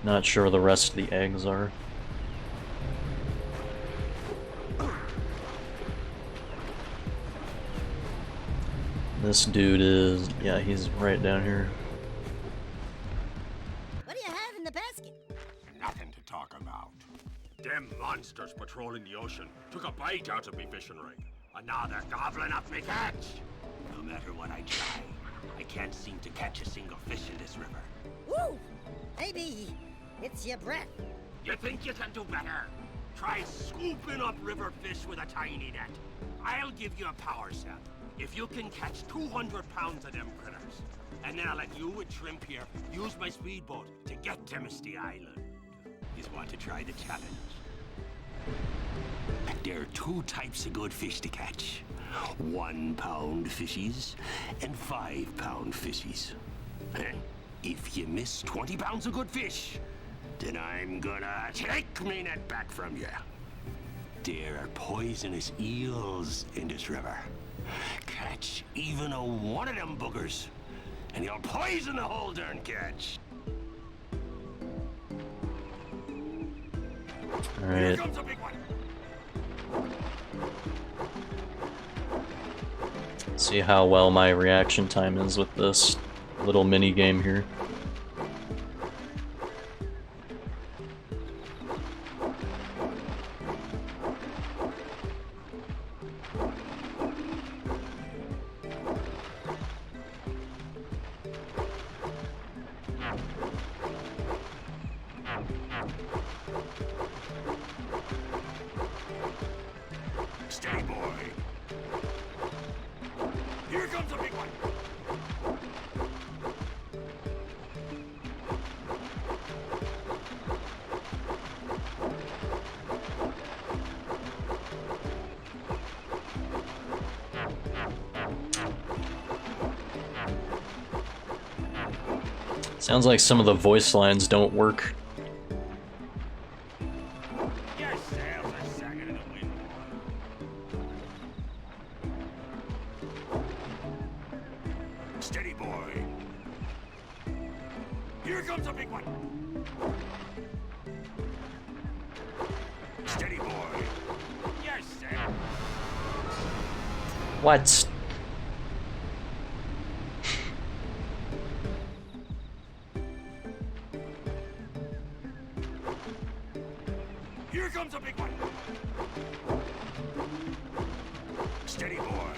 Not sure where the rest of the eggs are. This dude is, yeah, he's right down here.
What do you have in the basket?
Nothing to talk about. Them monsters patrolling the ocean took a bite out of me fishing ring. And now they're gobbling up me catch. No matter what I try, I can't seem to catch a single fish in this river.
Woo! Maybe it's your breath.
You think you can do better? Try scooping up river fish with a tiny net. I'll give you a power cell if you can catch 200 pounds of them critters. And then I'll let you and Shrimp here use my speedboat to get to Misty Island. You want to try the challenge? There are two types of good fish to catch. 1 pound fishies and 5 pound fishies. And if you miss 20 pounds of good fish, then I'm gonna take me net back from you. There are poisonous eels in this river. Catch even a one of them boogers, and you'll poison the whole darn catch.
Alright.
Here comes a big one.
See how well my reaction time is with this little mini game here.
Steady, boy. Here comes a big one.
Sounds like some of the voice lines don't work.
Your sails are sagging in the wind, boy. Steady, boy. Here comes a big one. Steady, boy. Your sail.
What?
Here comes a big one. Steady, boy.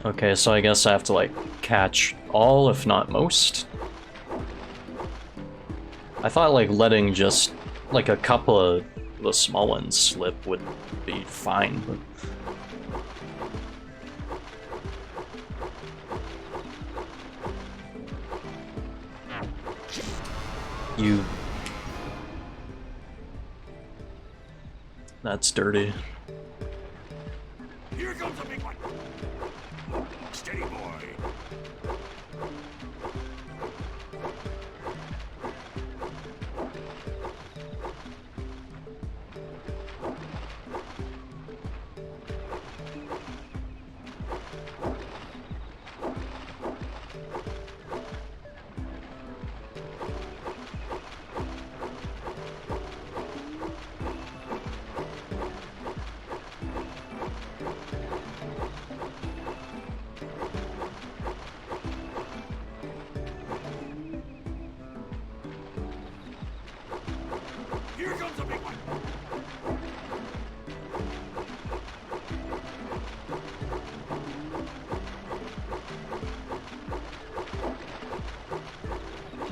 Okay, so I guess I have to like catch all, if not most. I thought like letting just like a couple of the small ones slip would be fine, but you... That's dirty.
Here comes a big one. Steady, boy. Here comes a big one.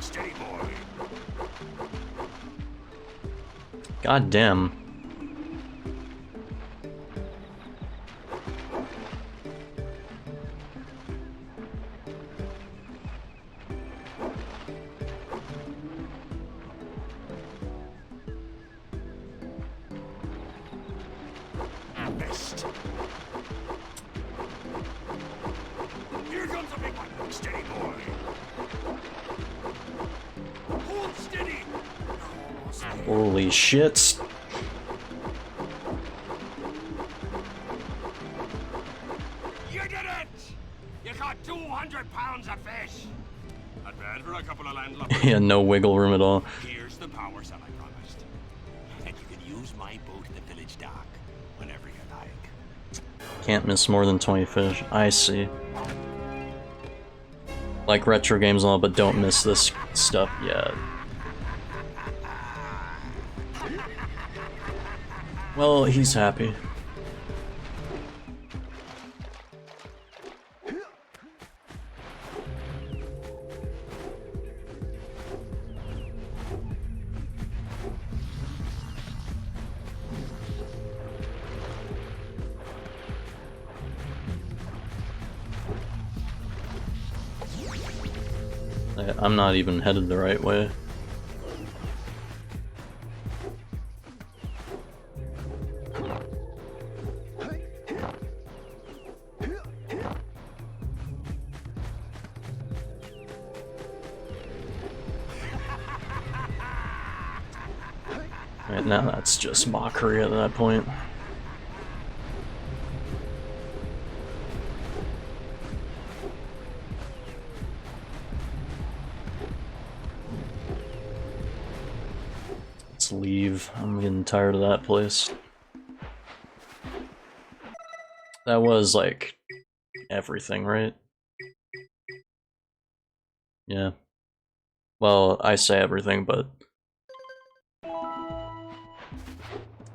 Steady, boy.
God damn.
Missed. Here comes a big one. Steady, boy. Hold steady.
Holy shit.
You did it! You caught 200 pounds of fish. Not bad for a couple of landlubbers.
Yeah, no wiggle room at all.
Here's the power cell I promised. And you can use my boat at the village dock whenever you like.
Can't miss more than 20 fish. I see. Like retro games and all, but don't miss this stuff. Yeah. Well, he's happy. I'm not even headed the right way. Right now that's just mockery at that point. Let's leave. I'm getting tired of that place. That was like everything, right? Yeah. Well, I say everything, but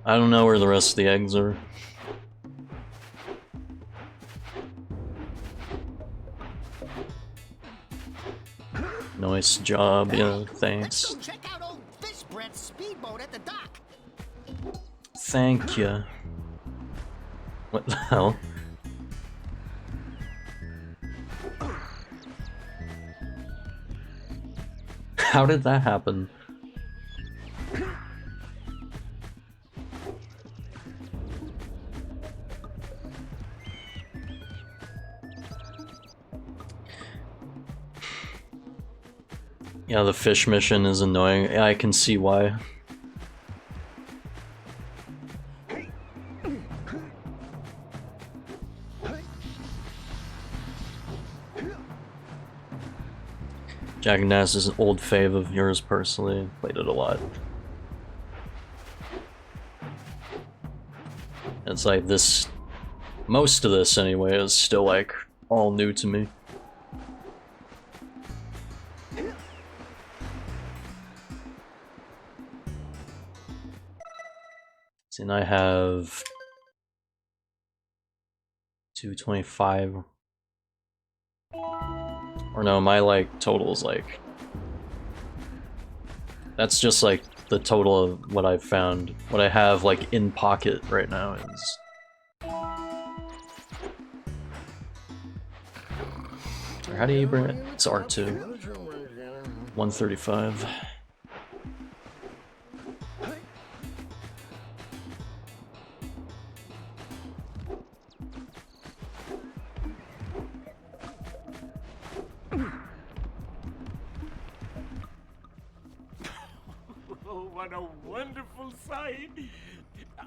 I don't know where the rest of the eggs are. Nice job, yeah, thanks.
Let's go check out old Fish Brett's speedboat at the dock.
Thank you. What the hell? How did that happen? Yeah, the fish mission is annoying. Yeah, I can see why. Jack and Daxter is an old fave of yours personally. Played it a lot. It's like this, most of this anyway, is still like all new to me. And I have 225 Or no, my like total is like, that's just like the total of what I've found. What I have like in pocket right now is how do you bring it? It's R2. 135.
Oh, what a wonderful sight!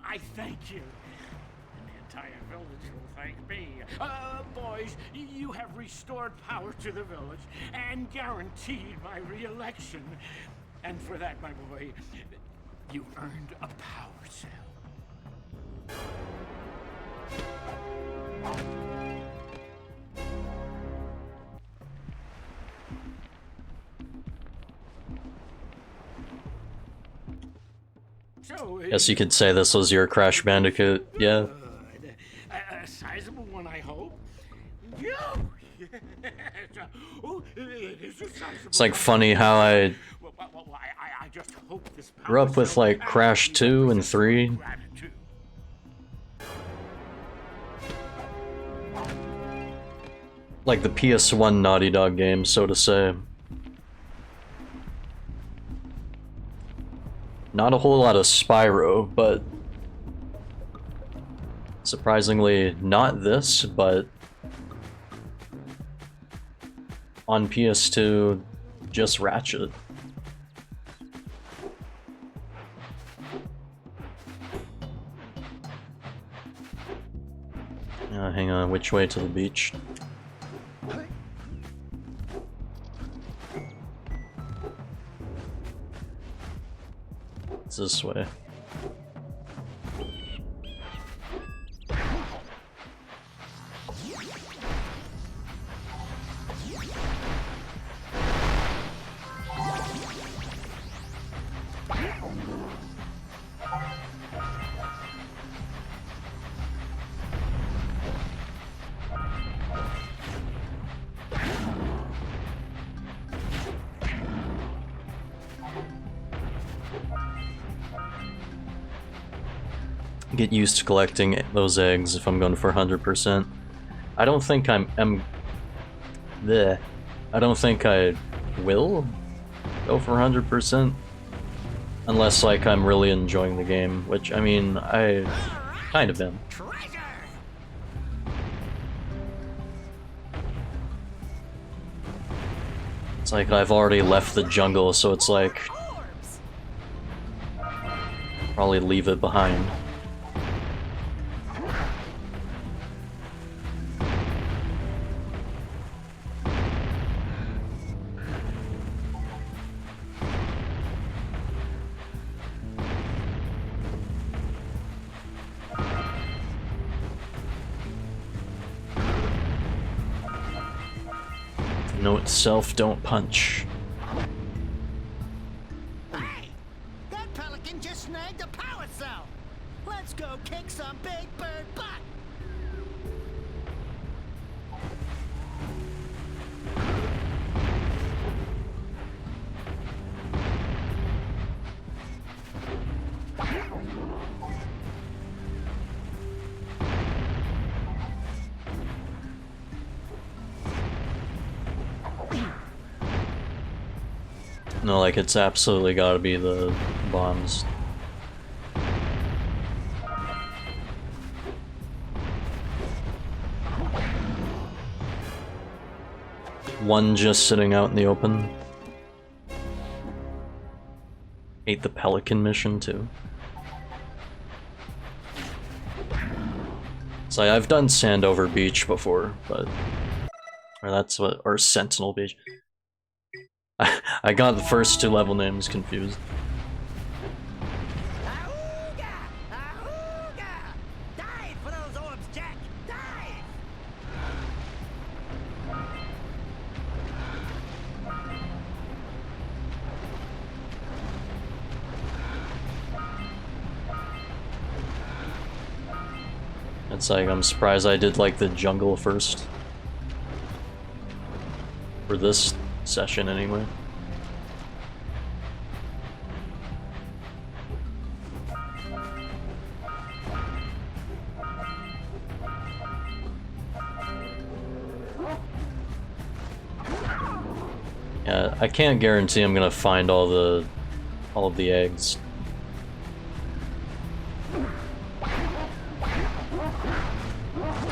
I thank you. And the entire village will thank me. Boys, you have restored power to the village and guaranteed my re-election. And for that, my boy, you earned a power cell. So,
Guess you could say this was your Crash Bandicoot, yeah.
A sizable one, I hope. Oh, it is a sizable
It's like
one.
funny how I
I just hope this
grew up with like Crash 2 and 3. Like the PS1 Naughty Dog game, so to say. Not a whole lot of Spyro, but surprisingly not this, but on PS2, just Ratchet. Hang on, which way to the beach? It's this way. Get used to collecting those eggs if I'm going for 100%. I don't think I don't think I will go for 100%. Unless, like, I'm really enjoying the game, which, I mean, I kind of am. It's like I've already left the jungle, so it's like probably leave it behind. Note self, don't punch.
Hey! That pelican just snagged a power cell! Let's go kick some big bird butt!
No, like, it's absolutely gotta be the bombs. One just sitting out in the open. Ate the pelican mission too. So I've done Sandover Beach before, but or Sentinel Beach. I got the first two level names confused.
Dive for those orbs, Jack! Dive!
It's like, I'm surprised I did like the jungle first. For this session, anyway. Yeah, I can't guarantee I'm gonna find all of the eggs.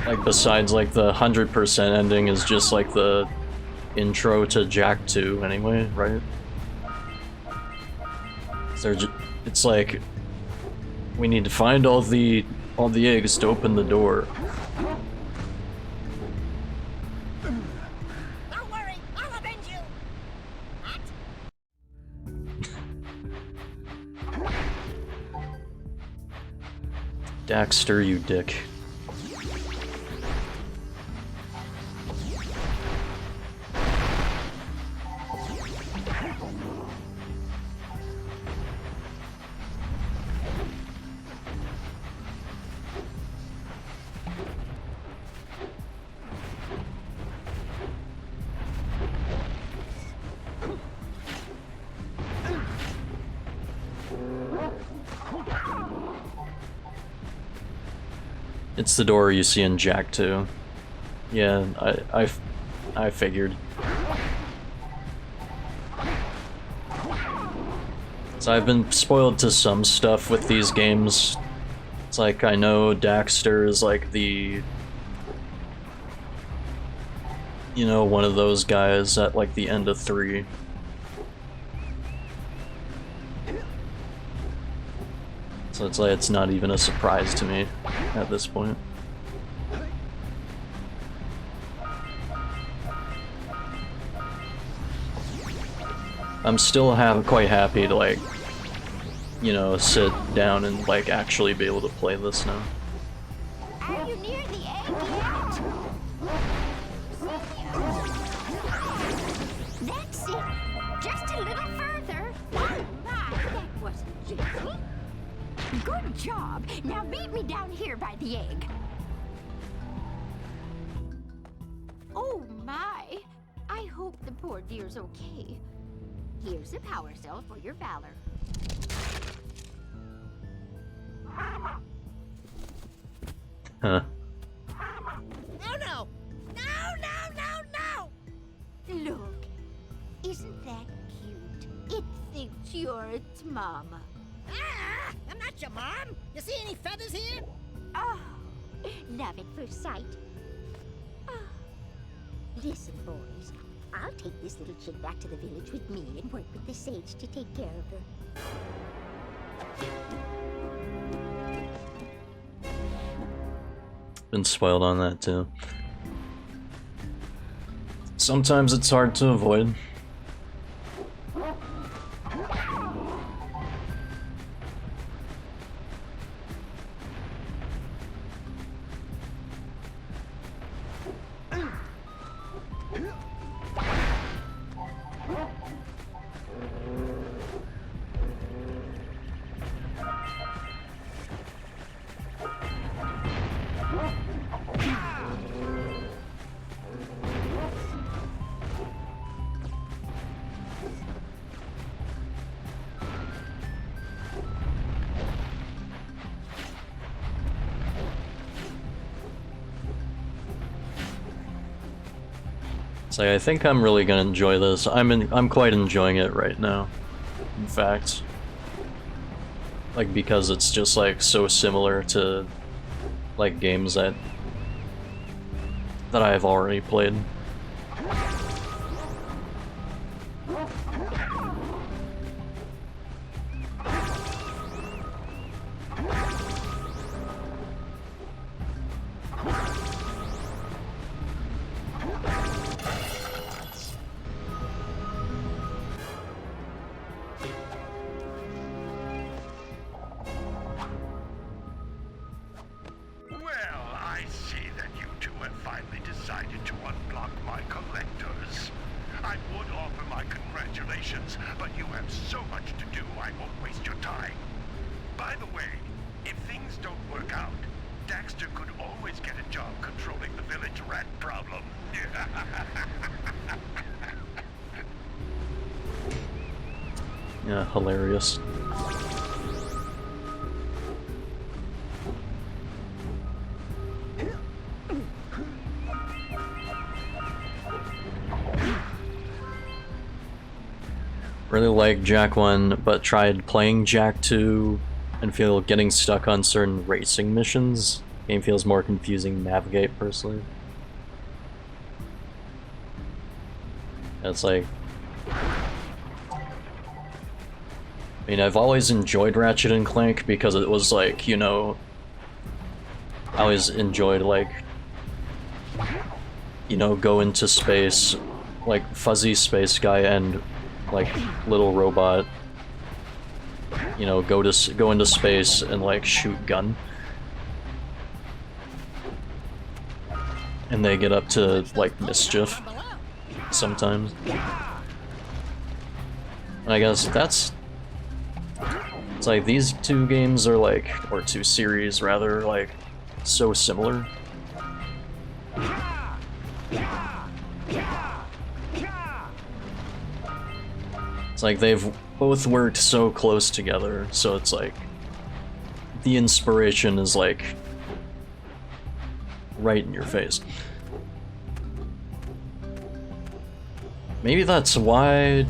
Like, besides, like, the 100% ending is just, like, the intro to Jack 2, anyway, right? So it's like, we need to find all the eggs to open the door.
Don't worry, I'll avenge you!
Daxter, you dick. It's the door you see in Jack 2. Yeah, I figured. So I've been spoiled to some stuff with these games. It's like, I know Daxter is like the... you know, one of those guys at like the end of 3. So it's like, it's not even a surprise to me at this point. I'm still quite happy to, like, you know, sit down and like actually be able to play this now.
Are you near the egg yet? That's it. Just a little further. Oh my, that wasn't gentle. Good job. Now meet me down here by the egg. Oh my. I hope the poor dear's okay. Here's a power cell for your valor.
Huh.
Oh no! No, no, no, no!
Look, isn't that cute? It thinks you're its mama.
Ah! I'm not your mom! You see any feathers here?
Oh, love at first sight. Oh. Listen, boys. I'll take this little chick back to the village with me and work with the sage to take care of her.
Been spoiled on that too. Sometimes it's hard to avoid. Like, I think I'm really gonna enjoy this. I'm quite enjoying it right now. In fact, like, because it's just like so similar to like games that I have already played.
Daxter could always get a job controlling the village rat problem.
Yeah, hilarious. Really like Jack 1, but tried playing Jack 2 and feel getting stuck on certain racing missions. Game feels more confusing to navigate, personally. It's like... I mean, I've always enjoyed Ratchet and Clank because it was like, you know... I always enjoyed, like... You know, go into space, like Fuzzy Space Guy and like little robot, you know, go into space and like shoot gun, and they get up to like mischief sometimes. And I guess it's like these two games are like, or two series rather, like so similar. It's like they've both worked so close together, so it's like the inspiration is like right in your face. Maybe that's why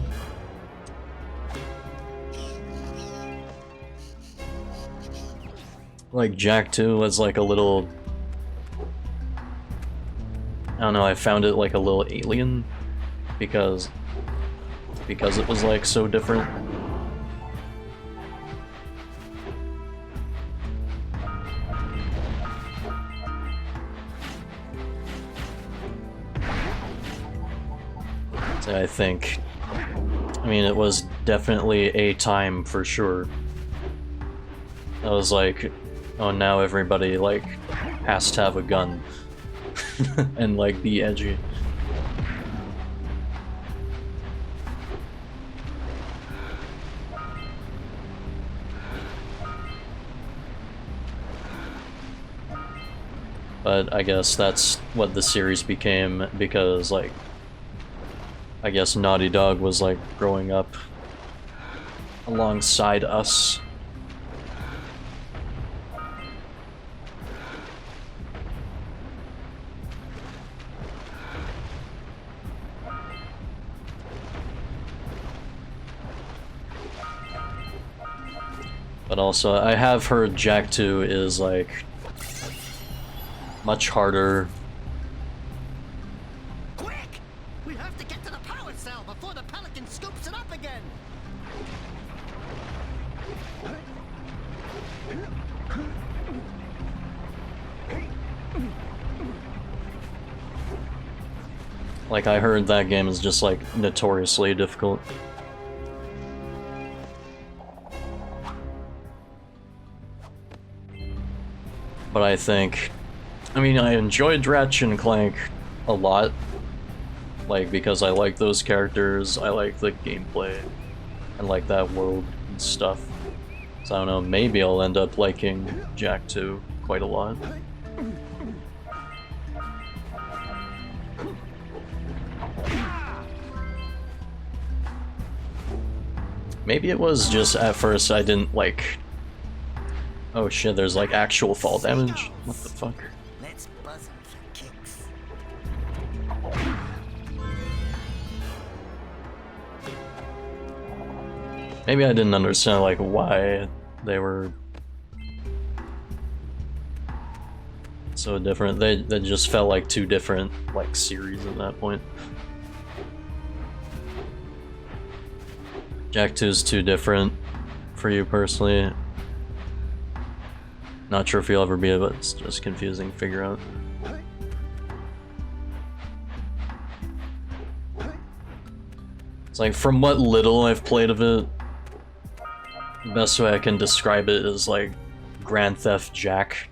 like Jack 2 was like a little, I don't know, I found it like a little alien because it was like so different. So I think, I mean, it was definitely a time for sure. I was like, oh, now everybody like has to have a gun and like be edgy. But I guess that's what the series became because, like, I guess Naughty Dog was, like, growing up alongside us. But also, I have heard Jack 2 is, like, much harder.
Quick! We have to get to the power cell before the Pelican scoops it up again.
Like, I heard that game is just like notoriously difficult. But I think, I mean, I enjoyed Ratchet and Clank a lot, like, because I like those characters, I like the gameplay, and like that world and stuff. So I don't know, maybe I'll end up liking Jack 2 quite a lot. Maybe it was just at first I didn't like... Oh shit, there's like actual fall damage? What the fuck?
Let's buzz him for kicks.
Maybe I didn't understand like why they were so different. They just felt like two different like series at that point. Jack 2 is too different for you personally. Not sure if you'll ever be, but it's just confusing to figure out. It's like, from what little I've played of it, the best way I can describe it is like Grand Theft Jack.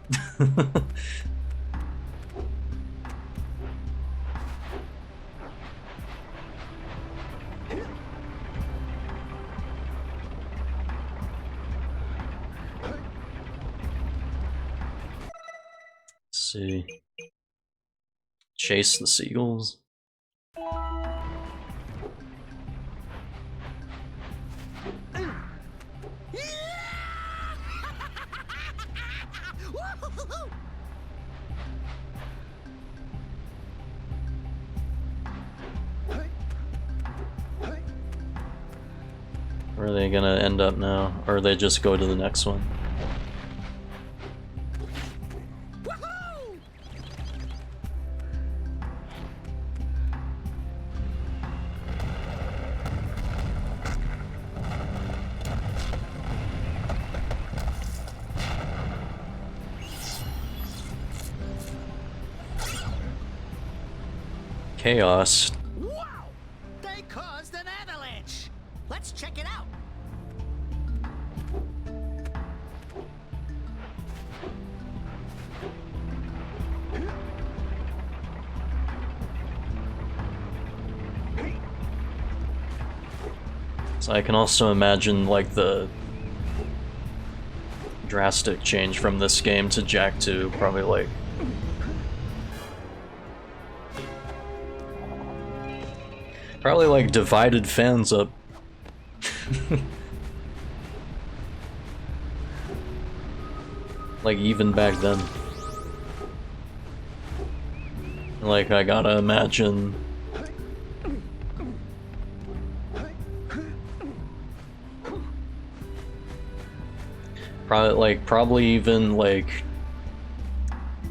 See. Chase the seagulls. Where are they gonna end up now? Or they just go to the next one? Chaos.
Wow! They caused an avalanche! Let's check it out!
So I can also imagine like the drastic change from this game to Jack 2, probably like divided fans up. Like even back then. Like I gotta imagine probably even like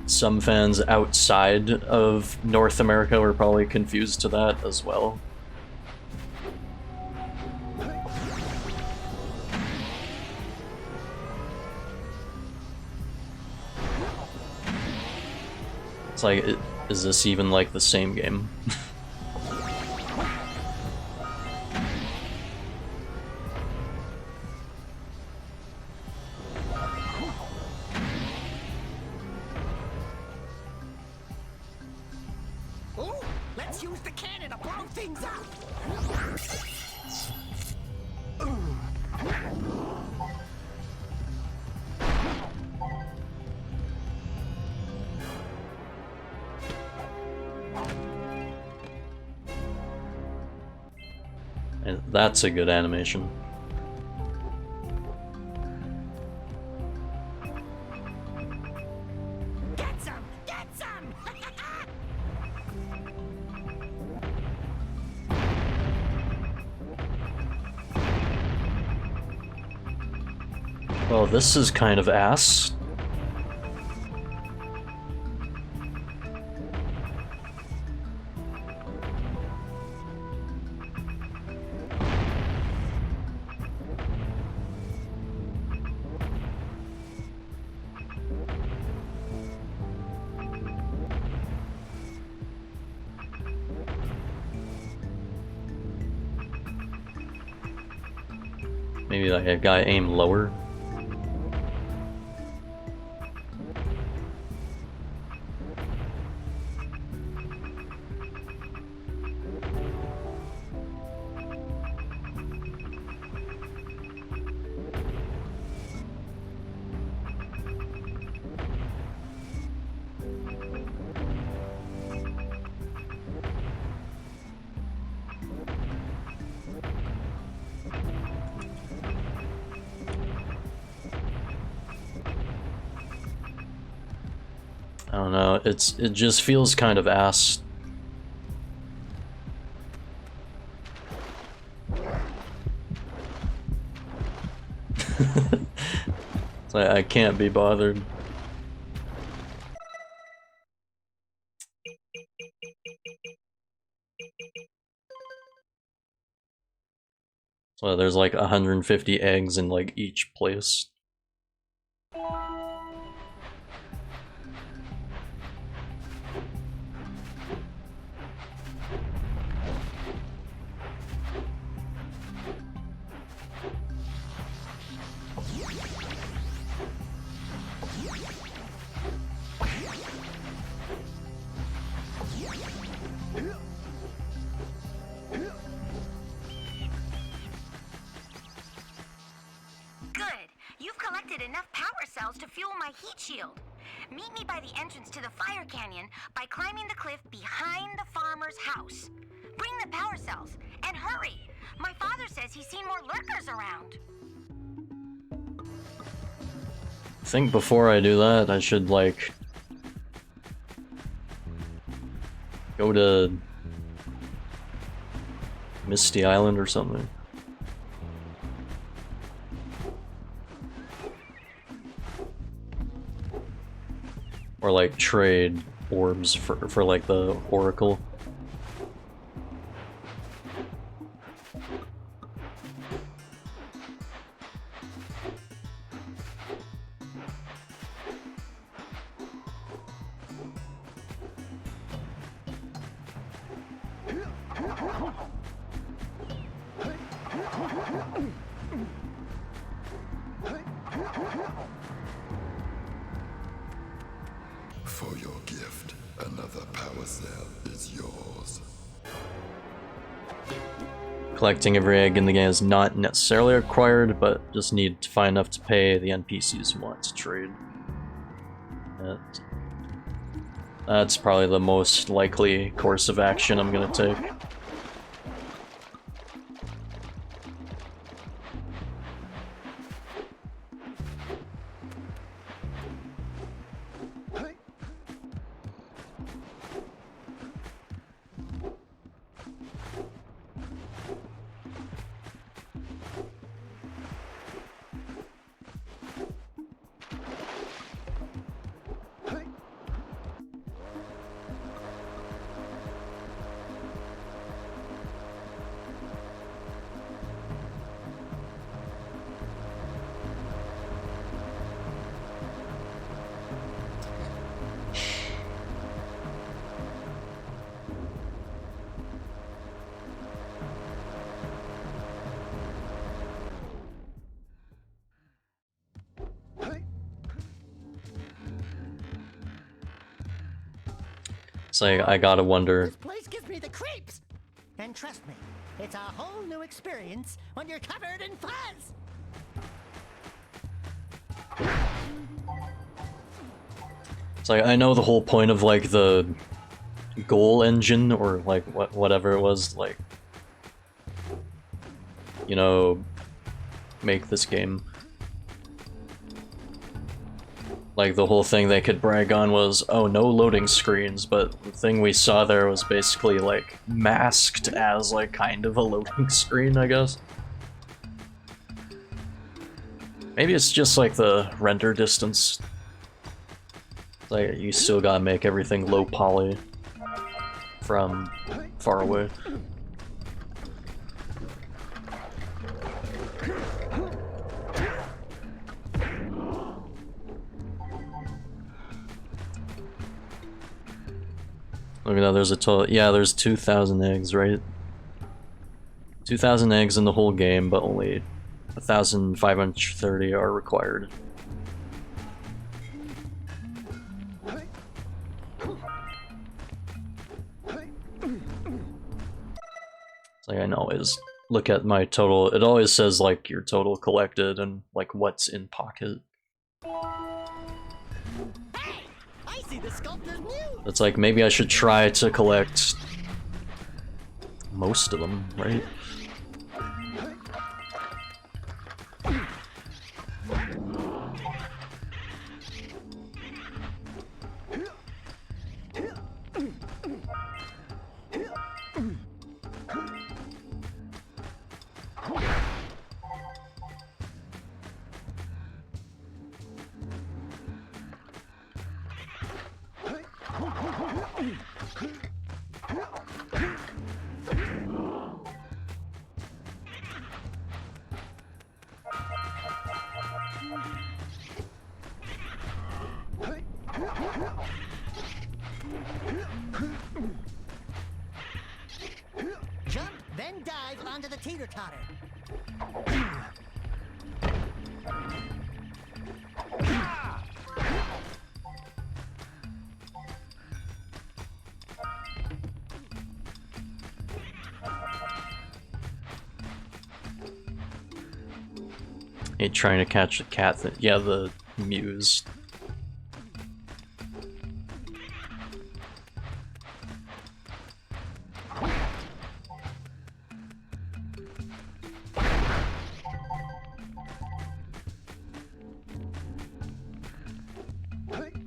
some fans outside of North America were probably confused to that as well. It's like, is this even like the same game?
Oh, let's use the cannon to blow things up!
And that's a good animation.
Get some! Get some!
Well, this is kind of ass. Maybe like a guy aim lower. I don't know, it just feels kind of ass. It's like, I can't be bothered. So there's like 150 eggs in like each place.
Good. You've collected enough power cells to fuel my heat shield. Meet me by the entrance to the fire canyon by climbing the cliff behind the farmer's house. Bring the power cells, and hurry! My father says he's seen more lurkers around.
I think before I do that, I should like go to Misty Island or something. Or like trade orbs for like the Oracle.
For your gift, another power cell is yours.
Collecting every egg in the game is not necessarily required, but just need to find enough to pay the NPCs who want to trade. That's probably the most likely course of action I'm gonna take. So I gotta wonder.
This place gives me the creeps. And trust me, it's a whole new experience when you're covered in fuzz.
It's like, I know the whole point of like the goal engine or like whatever it was, like, you know, make this game. Like, the whole thing they could brag on was, oh, no loading screens, but the thing we saw there was basically, like, masked as, like, kind of a loading screen, I guess. Maybe it's just, like, the render distance. Like, you still gotta make everything low poly from far away. Look at that, there's a total, yeah, there's 2,000 eggs, right? 2,000 eggs in the whole game, but only 1,530 are required. It's like, I always look at my total, it always says like your total collected and like what's in pocket. It's like, maybe I should try to collect most of them, right?
Jump, then dive onto the teeter-totter.
Hey, trying to catch the cat that, yeah, the muse.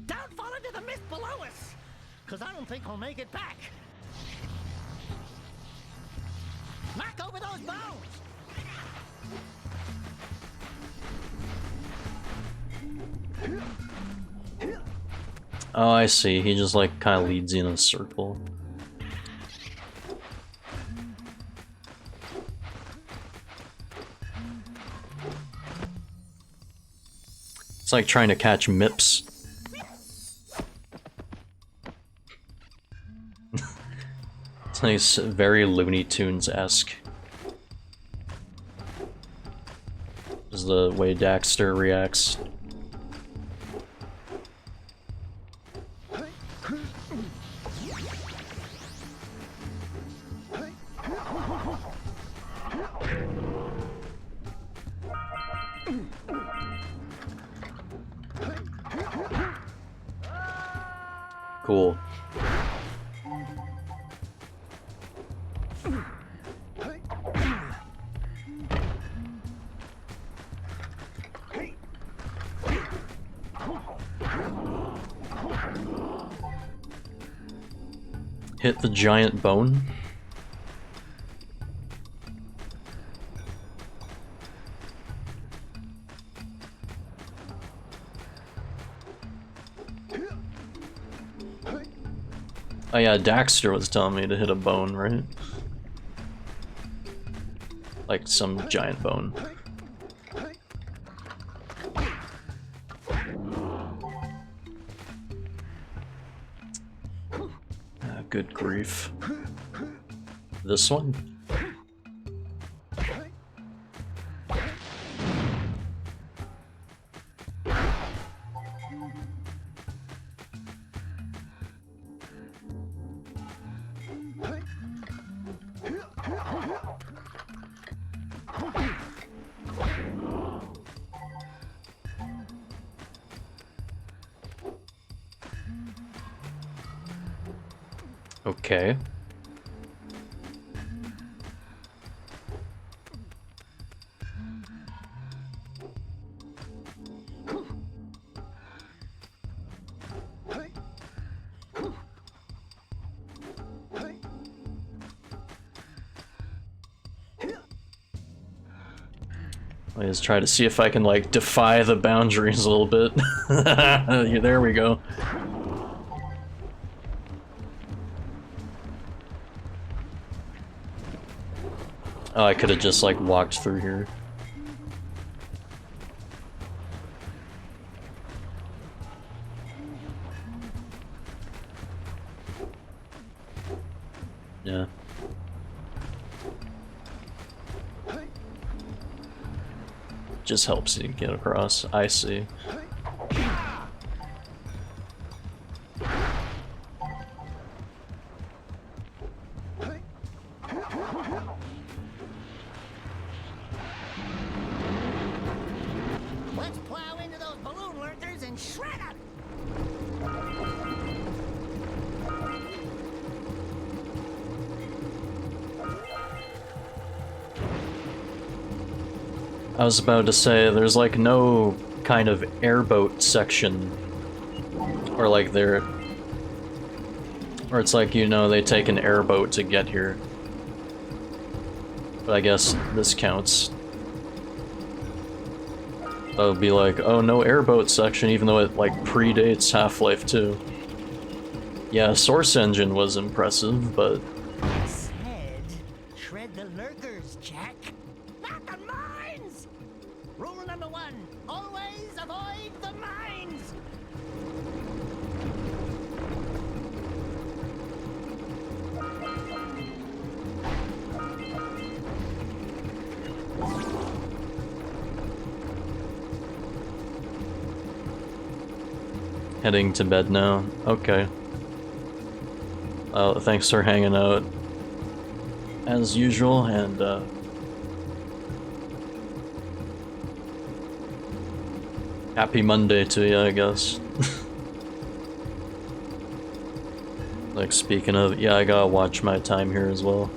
Don't fall into the mist below us, because I don't think we'll make it back. Knock over those bones!
Oh, I see. He just like kind of leads you in a circle. It's like trying to catch Mips. It's nice, very Looney Tunes-esque. Is the way Daxter reacts. Cool. Hit the giant bone. Oh yeah, Daxter was telling me to hit a bone, right? Like some giant bone. Good grief. This one? Okay. I just try to see if I can like defy the boundaries a little bit. There we go. Oh, I could have just like walked through here. Yeah. Just helps you get across. I see.
Let's plow into those balloon lurkers and shred them!
I was about to say, there's like no kind of airboat section. Or like there... Or it's like, you know, they take an airboat to get here. But I guess this counts. That would be like, oh, no airboat section, even though it like predates Half-Life 2. Yeah, Source Engine was impressive, but...
I said, shred the lurkers, Jack. Not the mines! Rule number 1, always avoid the mines!
Heading to bed now. Okay. Thanks for hanging out as usual, and happy Monday to you, I guess. Like, speaking of, yeah, I gotta watch my time here as well.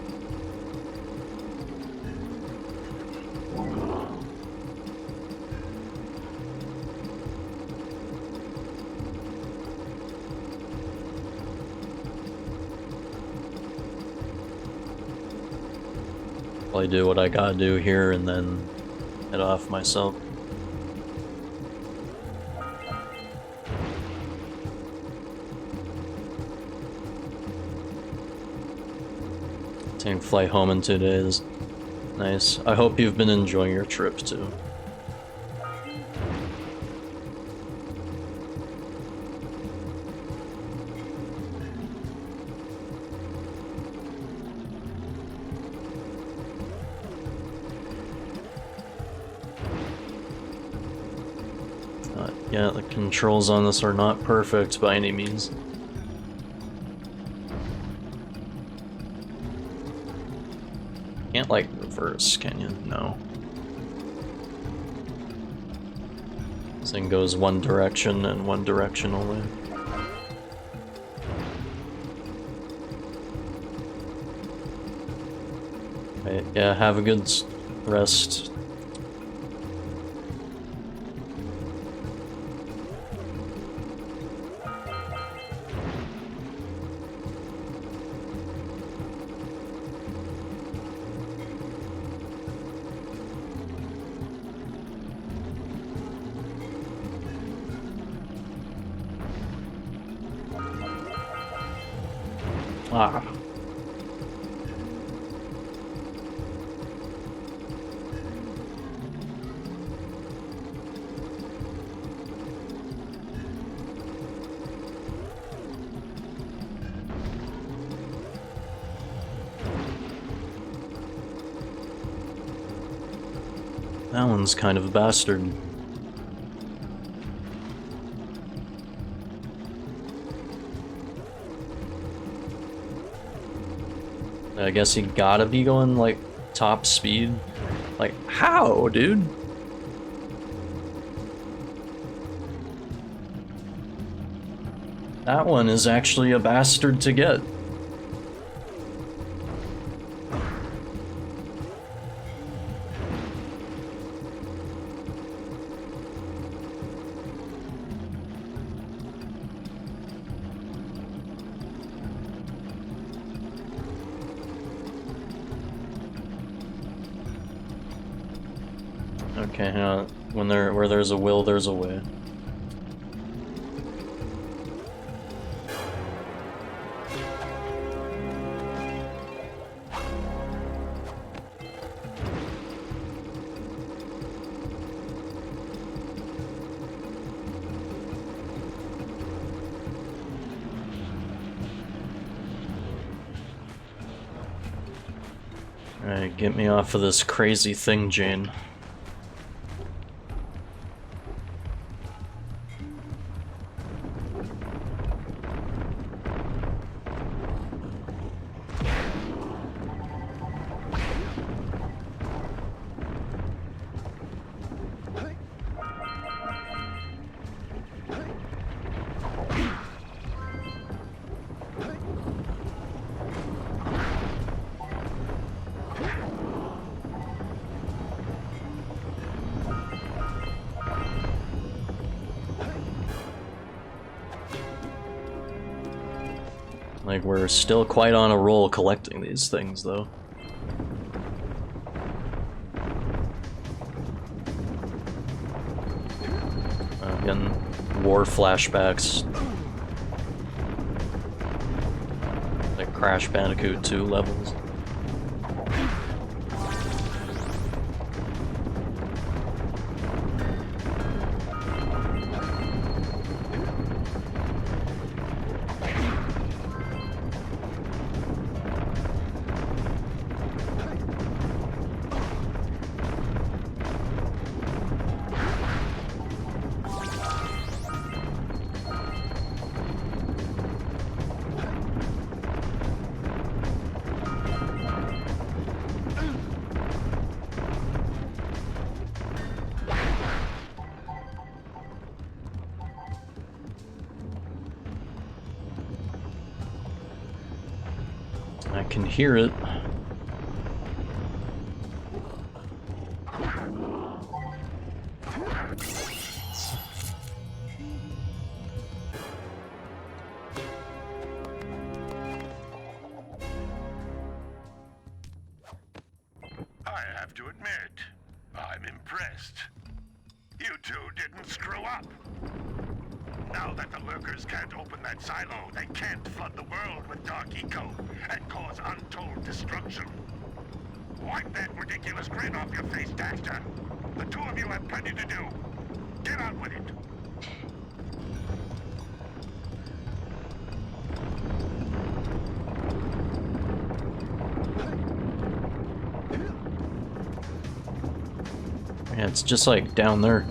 I do what I gotta do here and then head off myself. Take flight home in 2 days. Nice. I hope you've been enjoying your trip too. Yeah, the controls on this are not perfect by any means. Can't like reverse, can you? No. This thing goes one direction and one direction only. Right, yeah, have a good rest. Ah. That one's kind of a bastard. I guess you gotta be going like top speed. Like, how, dude? That one is actually a bastard to get. Okay, where there's a will, there's a way. Alright, get me off of this crazy thing, Jane. Like, we're still quite on a roll collecting these things, though. Again, war flashbacks. Like Crash Bandicoot 2 levels. I can hear it.
I have to admit, I'm impressed. You two didn't screw up. Now that the lurkers can't open that silo, they can't flood the world with dark eco and cause untold destruction. Wipe that ridiculous grin off your face, Daxter. The two of you have plenty to do. Get on with it.
Yeah, it's just like down there.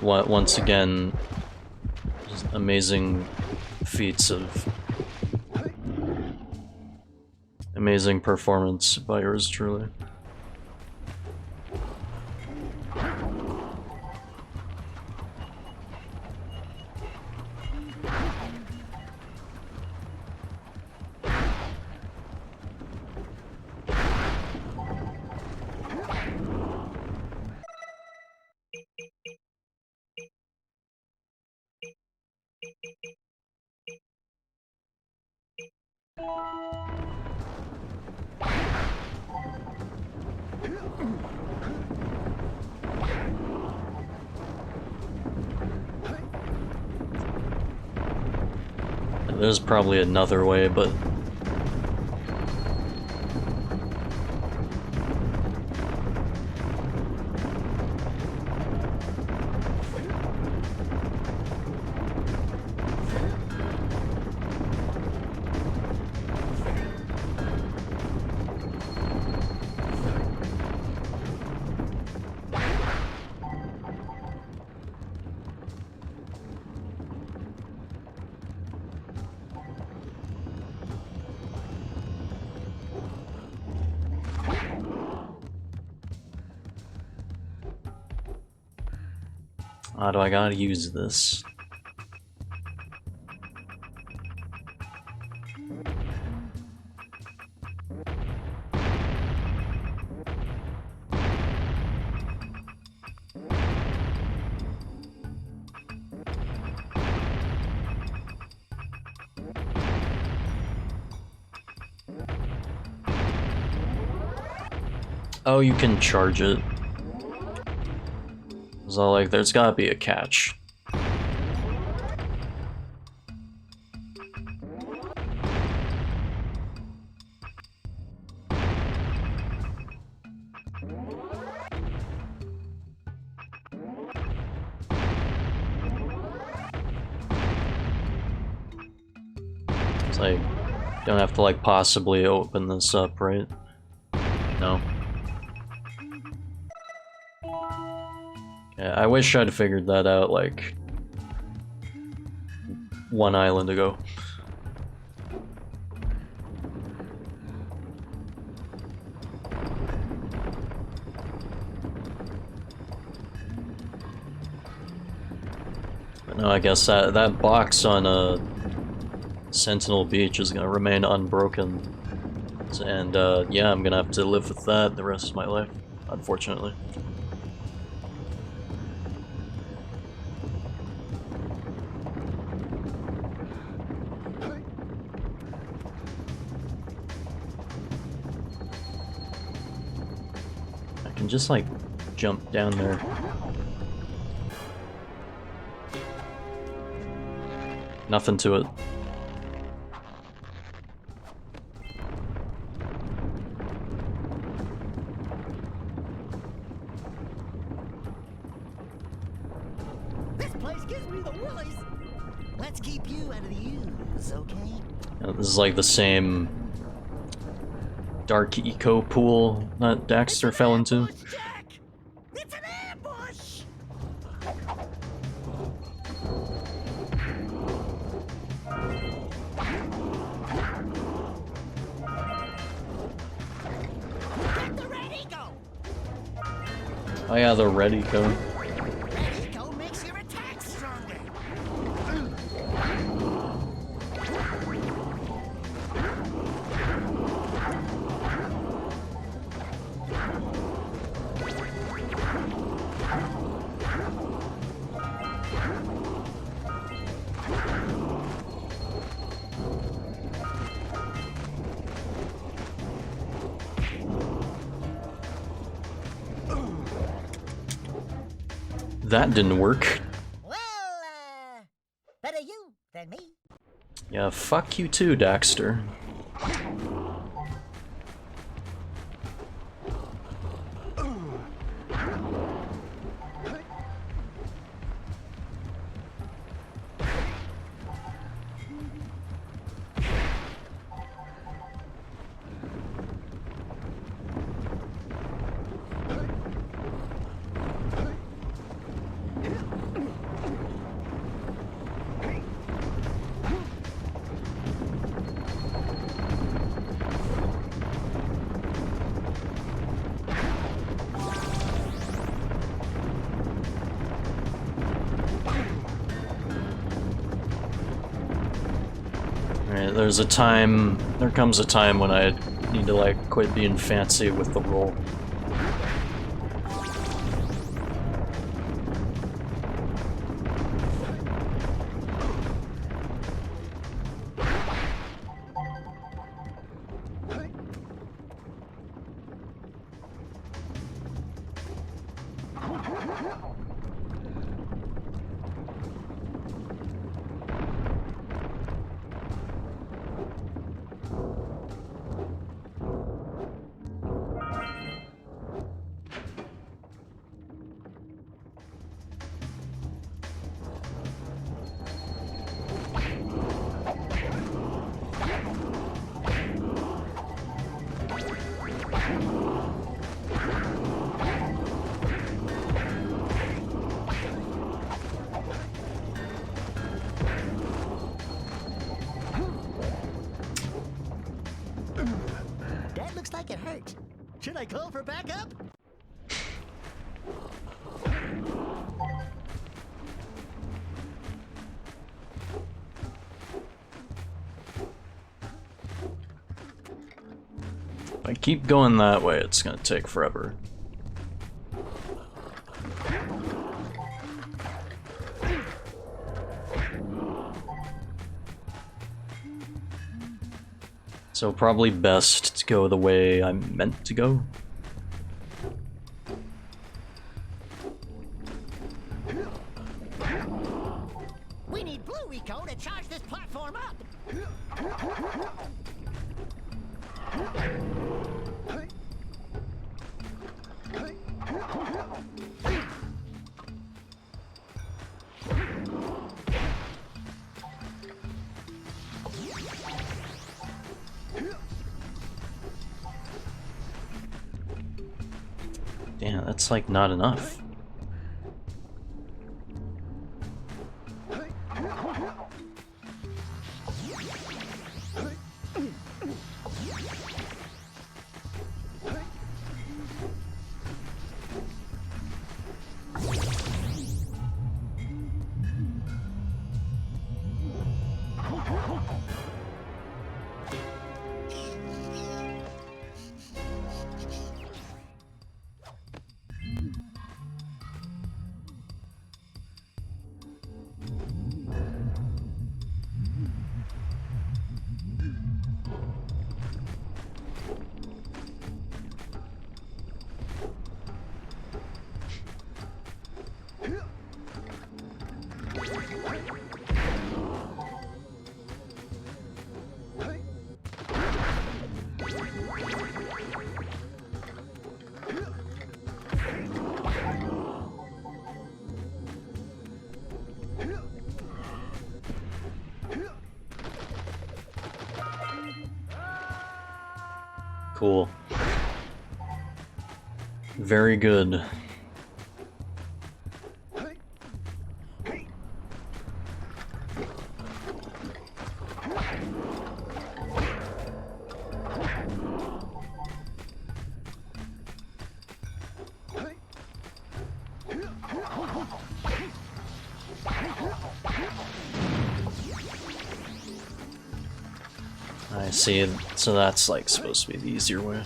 Once again, just amazing feats of amazing performance by yours truly. There's probably another way, but how do I gotta use this? Oh, you can charge it. So, like, there's gotta be a catch. It's like, you don't have to, like, possibly open this up, right? No. Yeah, I wish I'd figured that out, like, one island ago. But no, I guess that box on Sentinel Beach is gonna remain unbroken. And yeah, I'm gonna have to live with that the rest of my life, unfortunately. Just like jump down there. Nothing to it.
This place gives me the willies. Let's keep you out of the use, okay?
This is like the same dark eco pool that Daxter fell into.
It's an ambush! Get the red eco!
Oh yeah, the red eco.
Red eco makes your attack stronger.
that didn't work.
Well, better you than me.
Yeah, fuck you too, Daxter. Alright, there comes a time when I need to like quit being fancy with the roll.
That looks like it hurt. Should I call for backup?
If I keep going that way, it's gonna take forever. So probably best to go the way I'm meant to go.
We need blue eco to charge this platform up.
Damn, that's like not enough. Cool. Very good. I see, so that's like supposed to be the easier way.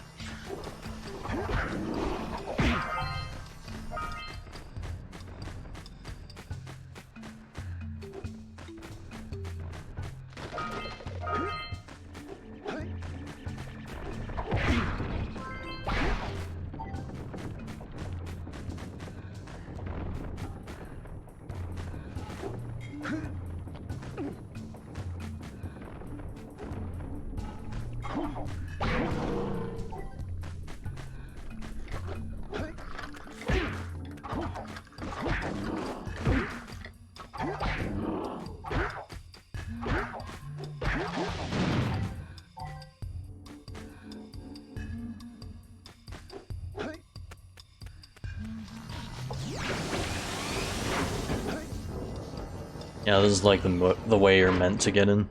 Yeah, this is like the way you're meant to get in.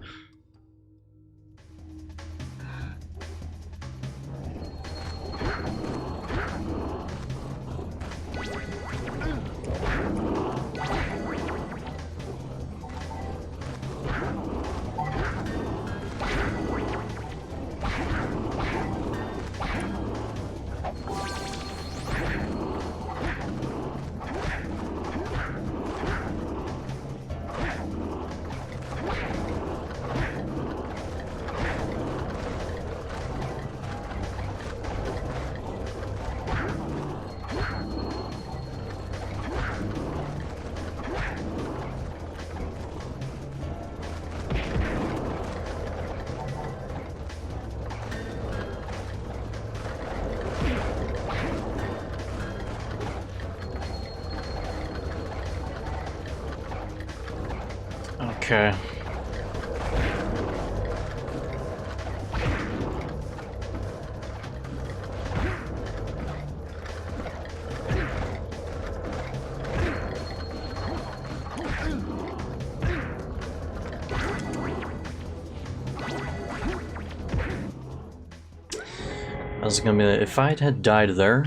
Okay. I was gonna be like, if I had died there.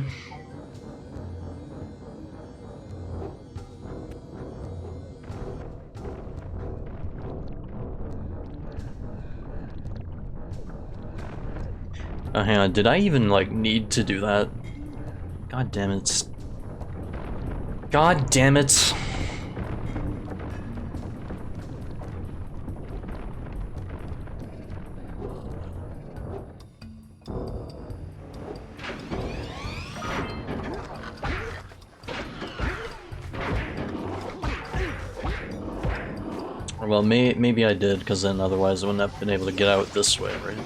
Oh, hang on, did I even, like, need to do that? God damn it. God damn it. Well, maybe I did, because then otherwise I wouldn't have been able to get out this way, right?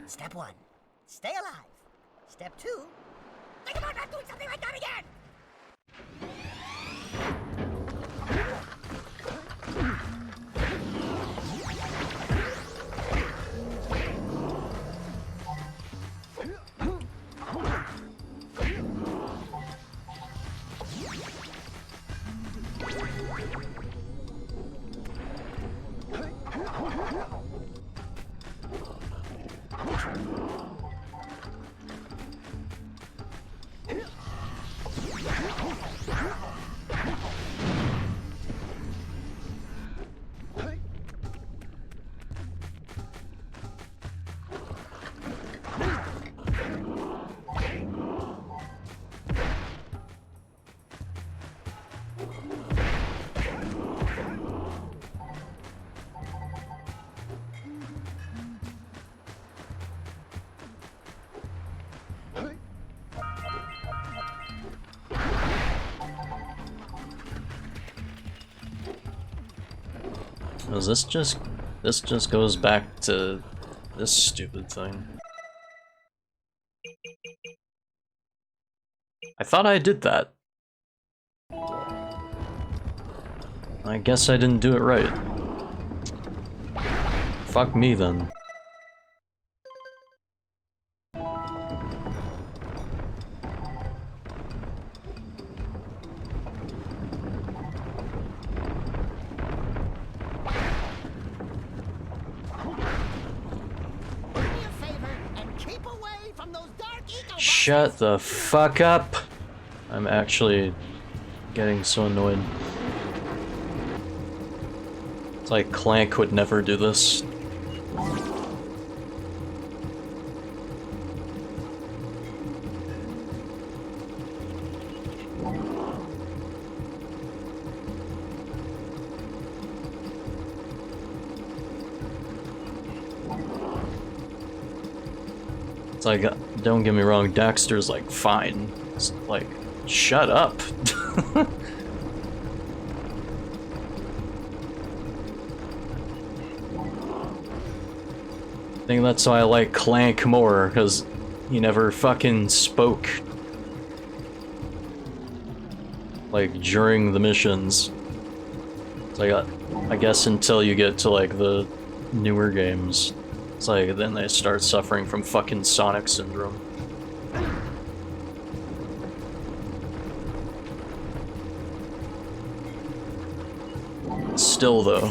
Step 1, stay alive. Step 2, think about not doing something like that again! This just goes back to this stupid thing. I thought I did that. I guess I didn't do it right. Fuck me then. Shut the fuck up! I'm actually getting so annoyed. It's like Clank would never do this. It's like, don't get me wrong, Daxter's like fine. It's like, shut up.
I think that's why I like Clank more, because he never fucking spoke. Like, during the missions. It's like, I guess until you get to, like, the newer games. It's like, then they start suffering from fucking Sonic syndrome. Still, though.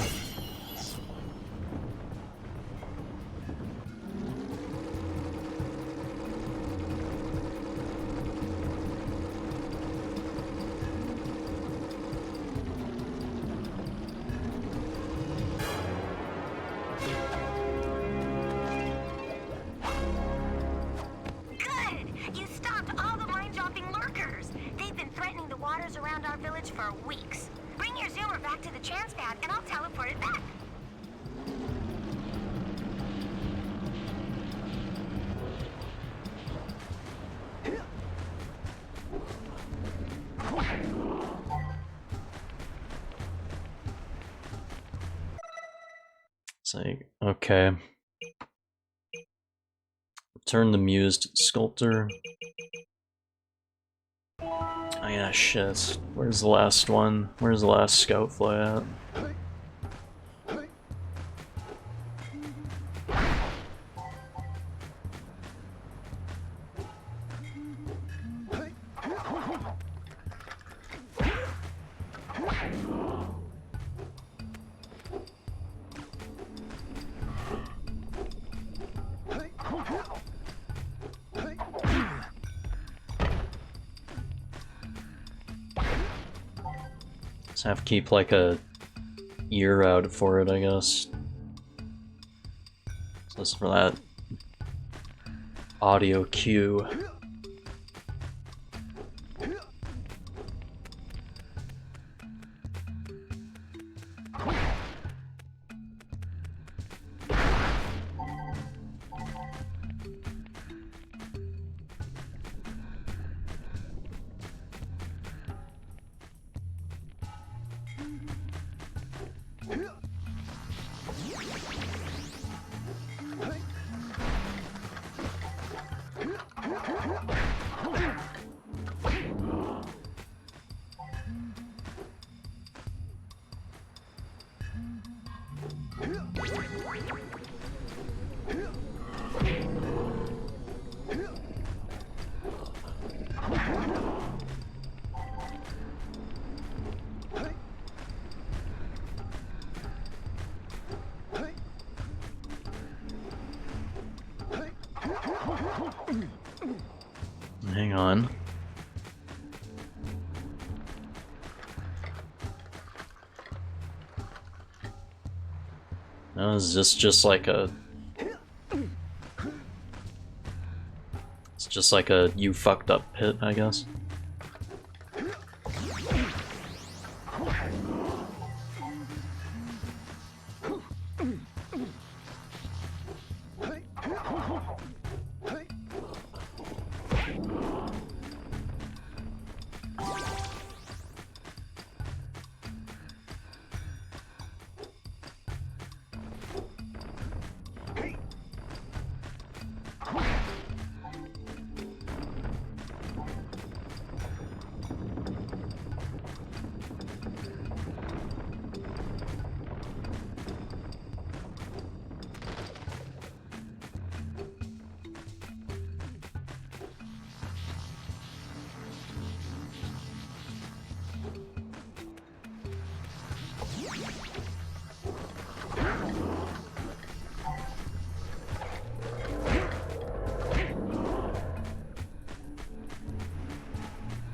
It's like, okay. Return the mused sculptor. Oh yeah, shit. Where's the last one? Where's the last scout fly at? Just have to keep like a ear out for it, I guess. So this is for that audio cue. Hang on. Now, is this just like a... It's just like a you fucked up pit, I guess?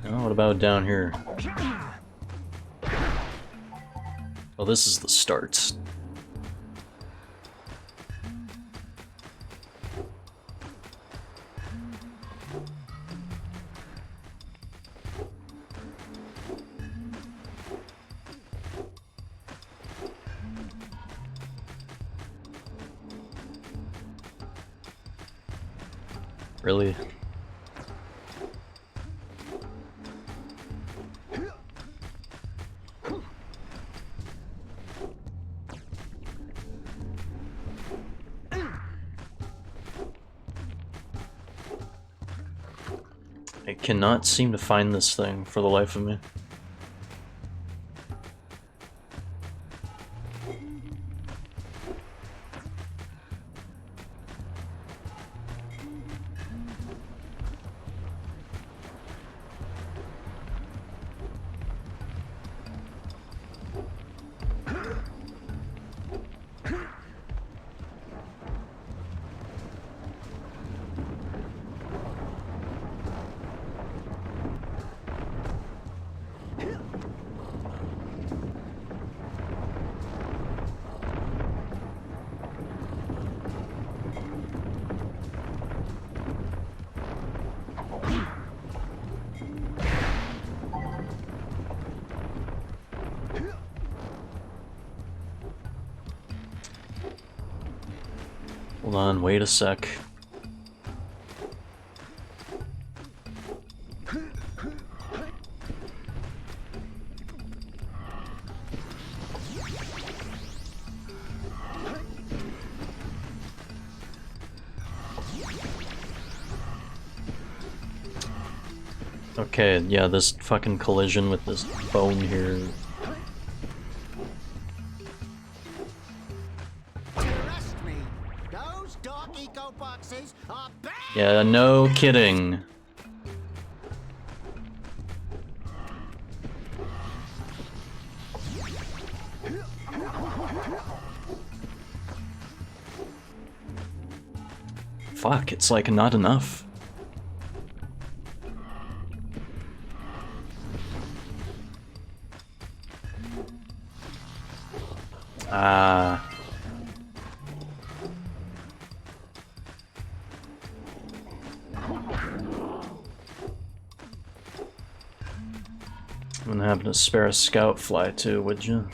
Oh, what about down here? Oh, this is the start. Really? I cannot seem to find this thing for the life of me. Hold on, wait a sec. Okay, yeah, this fucking collision with this bone here.
Trust me, those dark eco boxes are bad.
Yeah, no kidding. Fuck, it's like not enough. Ah. Wouldn't happen to spare a scout fly too, would you?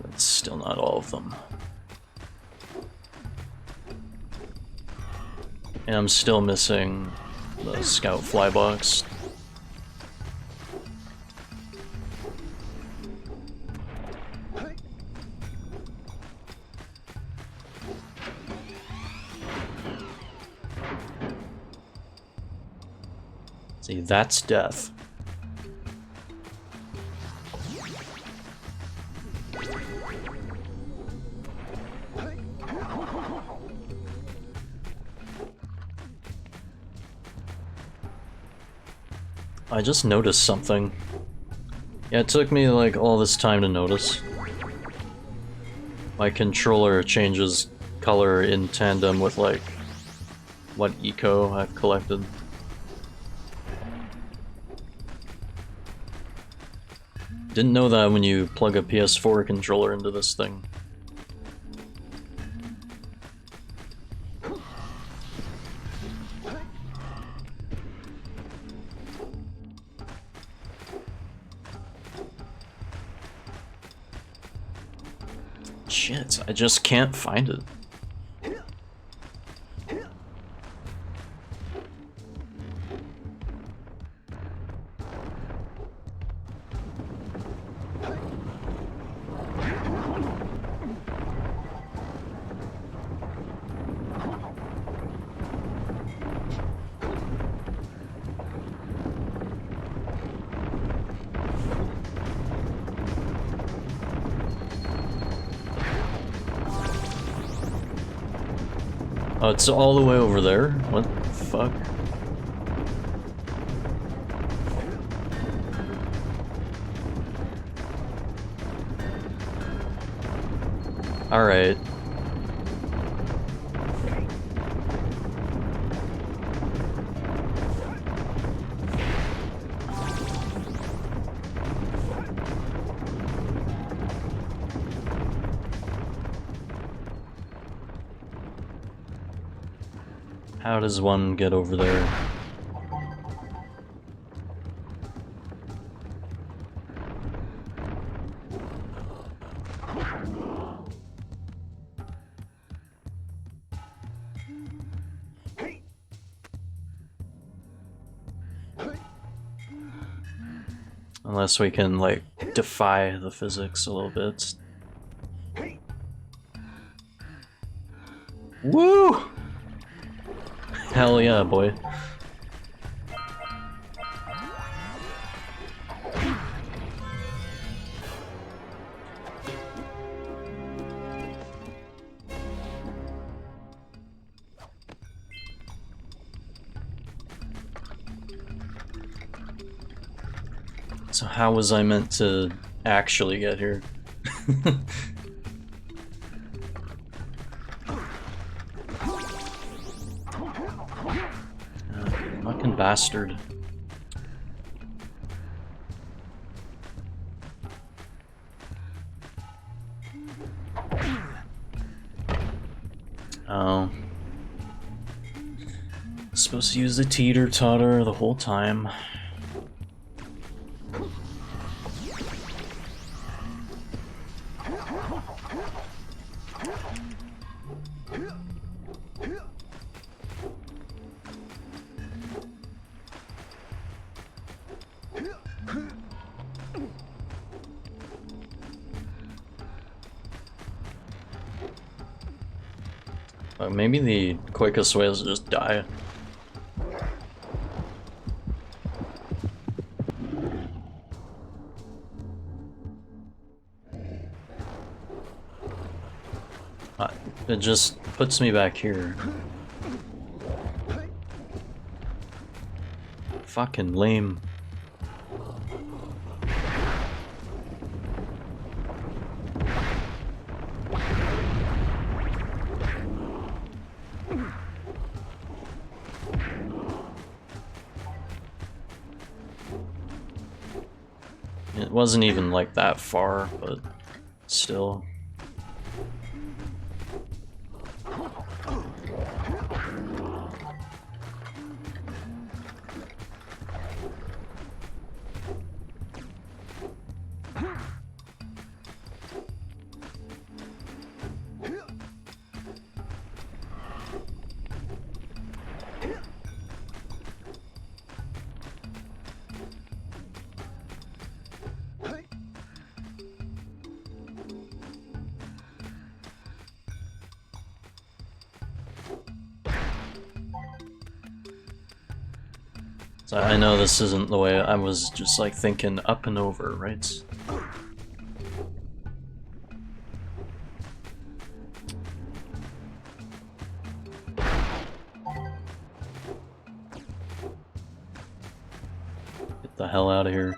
That's still not all of them. And I'm still missing the scout fly box. See, that's death. I just noticed something. Yeah, it took me like all this time to notice. My controller changes color in tandem with like what eco I've collected. Didn't know that when you plug a PS4 controller into this thing. Shit, I just can't find it. Oh, it's all the way over there? What the fuck? Alright. How does one get over there? Unless we can, like, defy the physics a little bit. Woo! Hell yeah, boy. So how was I meant to actually get here? Fucking bastard. Oh. Supposed to use the teeter-totter the whole time. Maybe the quickest way is to just die. It just puts me back here. Fucking lame. It wasn't even like that far, but still. So I know this isn't the way I was just like thinking up and over, right? Get the hell out of here.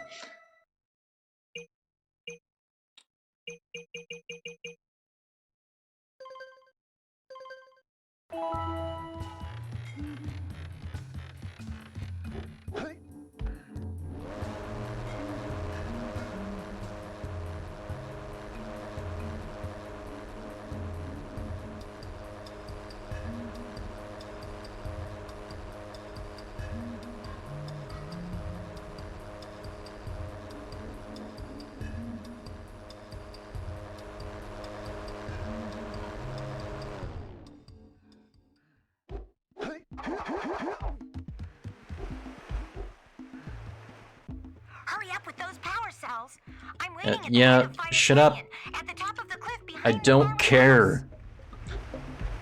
Hurry up with those power cells. I'm waiting at the
Yeah,
head of Fire
shut up.
Canyon, at the top of the cliff behind
I
the
don't
farmhouse.
care.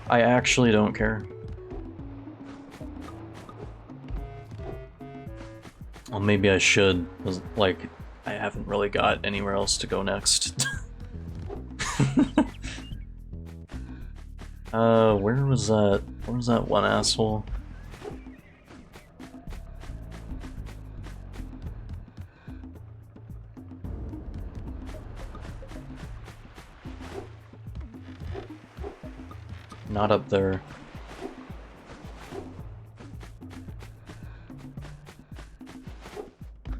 I actually don't care. Well, maybe I should, 'cause, like, I haven't really got anywhere else to go next. Where was that? Where was that one asshole? Not up there.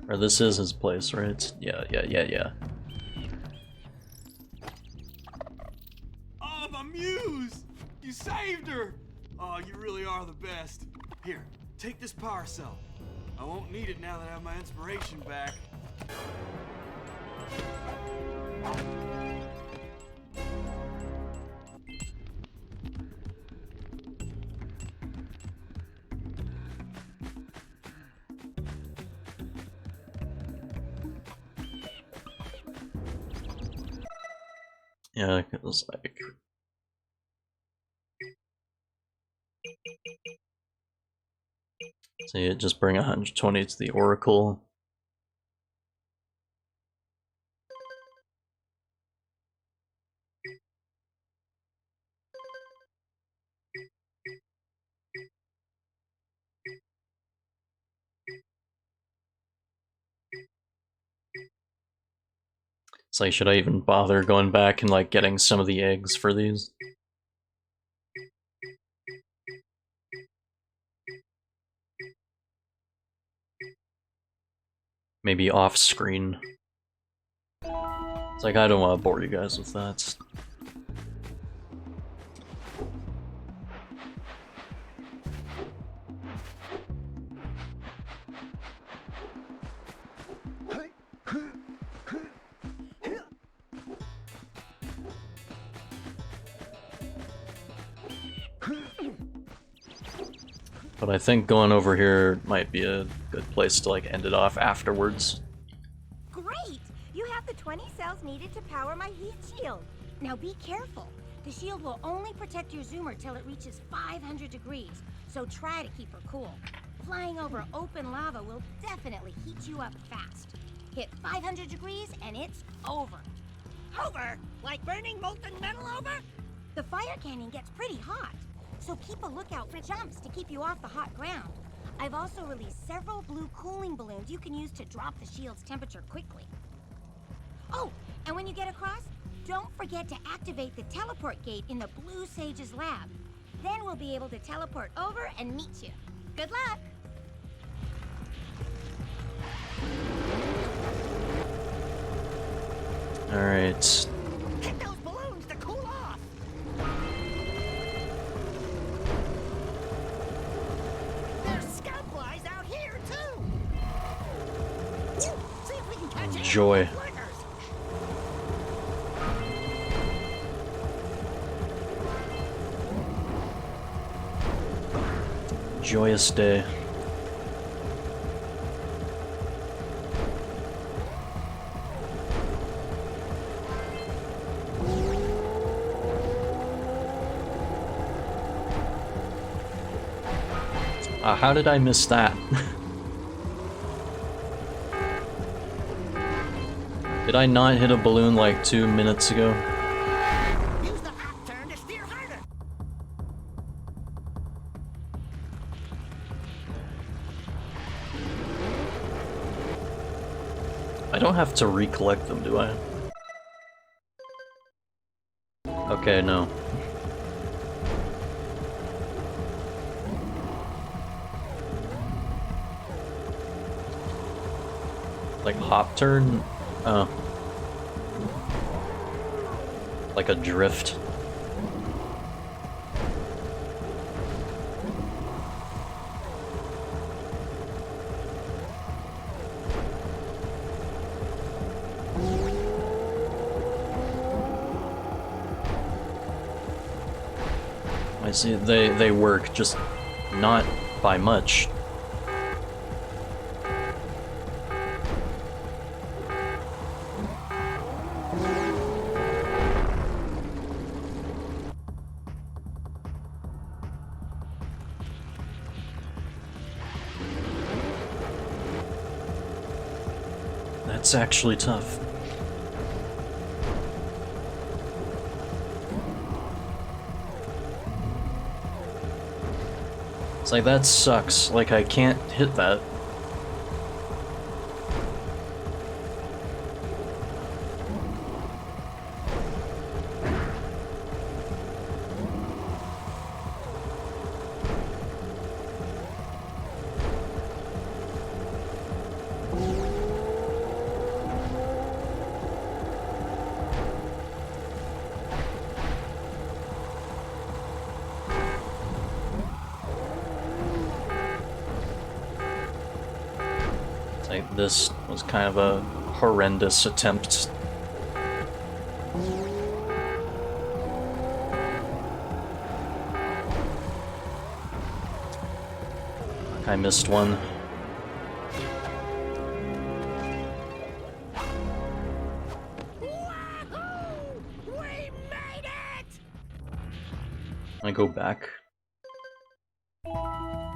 Or this is his place, right? Yeah.
Oh, my muse! You saved her! Oh, you really are the best. Here, take this power cell. I won't need it now that I have my inspiration back.
Yeah, it was like... So you just bring 120 to the Oracle. It's like, should I even bother going back and like getting some of the eggs for these? Maybe off screen. It's like, I don't want to bore you guys with that. But I think going over here might be a good place to like end it off afterwards.
Great! You have the 20 cells needed to power my heat shield. Now be careful. The shield will only protect your zoomer till it reaches 500 degrees, so try to keep her cool. Flying over open lava will definitely heat you up fast. Hit 500 degrees and it's over.
Over? Like burning molten metal over?
The fire canyon gets pretty hot, so keep a lookout for jumps to keep you off the hot ground. I've also released several blue cooling balloons you can use to drop the shield's temperature quickly. Oh, and when you get across, don't forget to activate the teleport gate in the Blue Sage's lab. Then we'll be able to teleport over and meet you. Good luck!
Alright.
Hit those balloons to cool off! There's scout flies out here, too! See if we can catch any
Joy.
of those flickers.
Joyous day. How did I miss that? Did I not hit a balloon like 2 minutes ago?
Use the hot turn to steer harder.
I don't have to recollect them, do I? Okay, no. Like hop turn? Oh. Like a drift. I see they work, just not by much. That's actually tough. It's like, that sucks. Like, I can't hit that. Like, this was kind of a horrendous attempt. I missed one. I go back.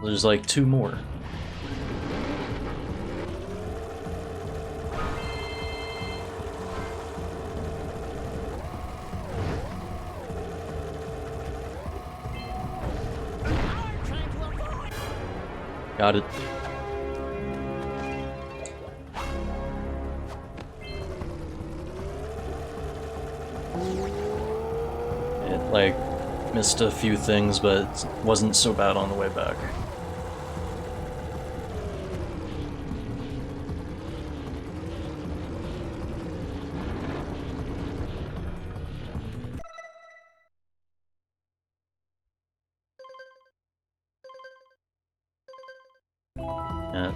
There's like 2 more. Got it. It like missed a few things, but it wasn't so bad on the way back. Yeah,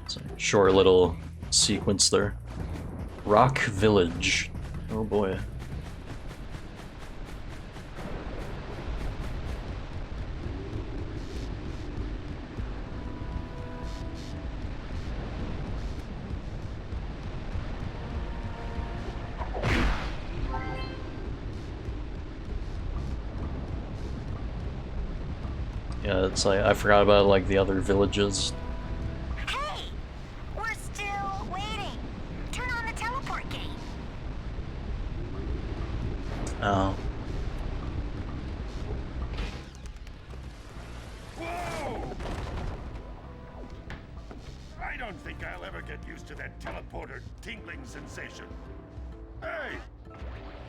it's a short little sequence there. Rock Village. Oh boy. Yeah, it's like, I forgot about like the other villages.
Hey! We're still waiting. Turn on the teleport gate.
Oh.
Whoa! I don't think I'll ever get used to that teleporter tingling sensation. Hey!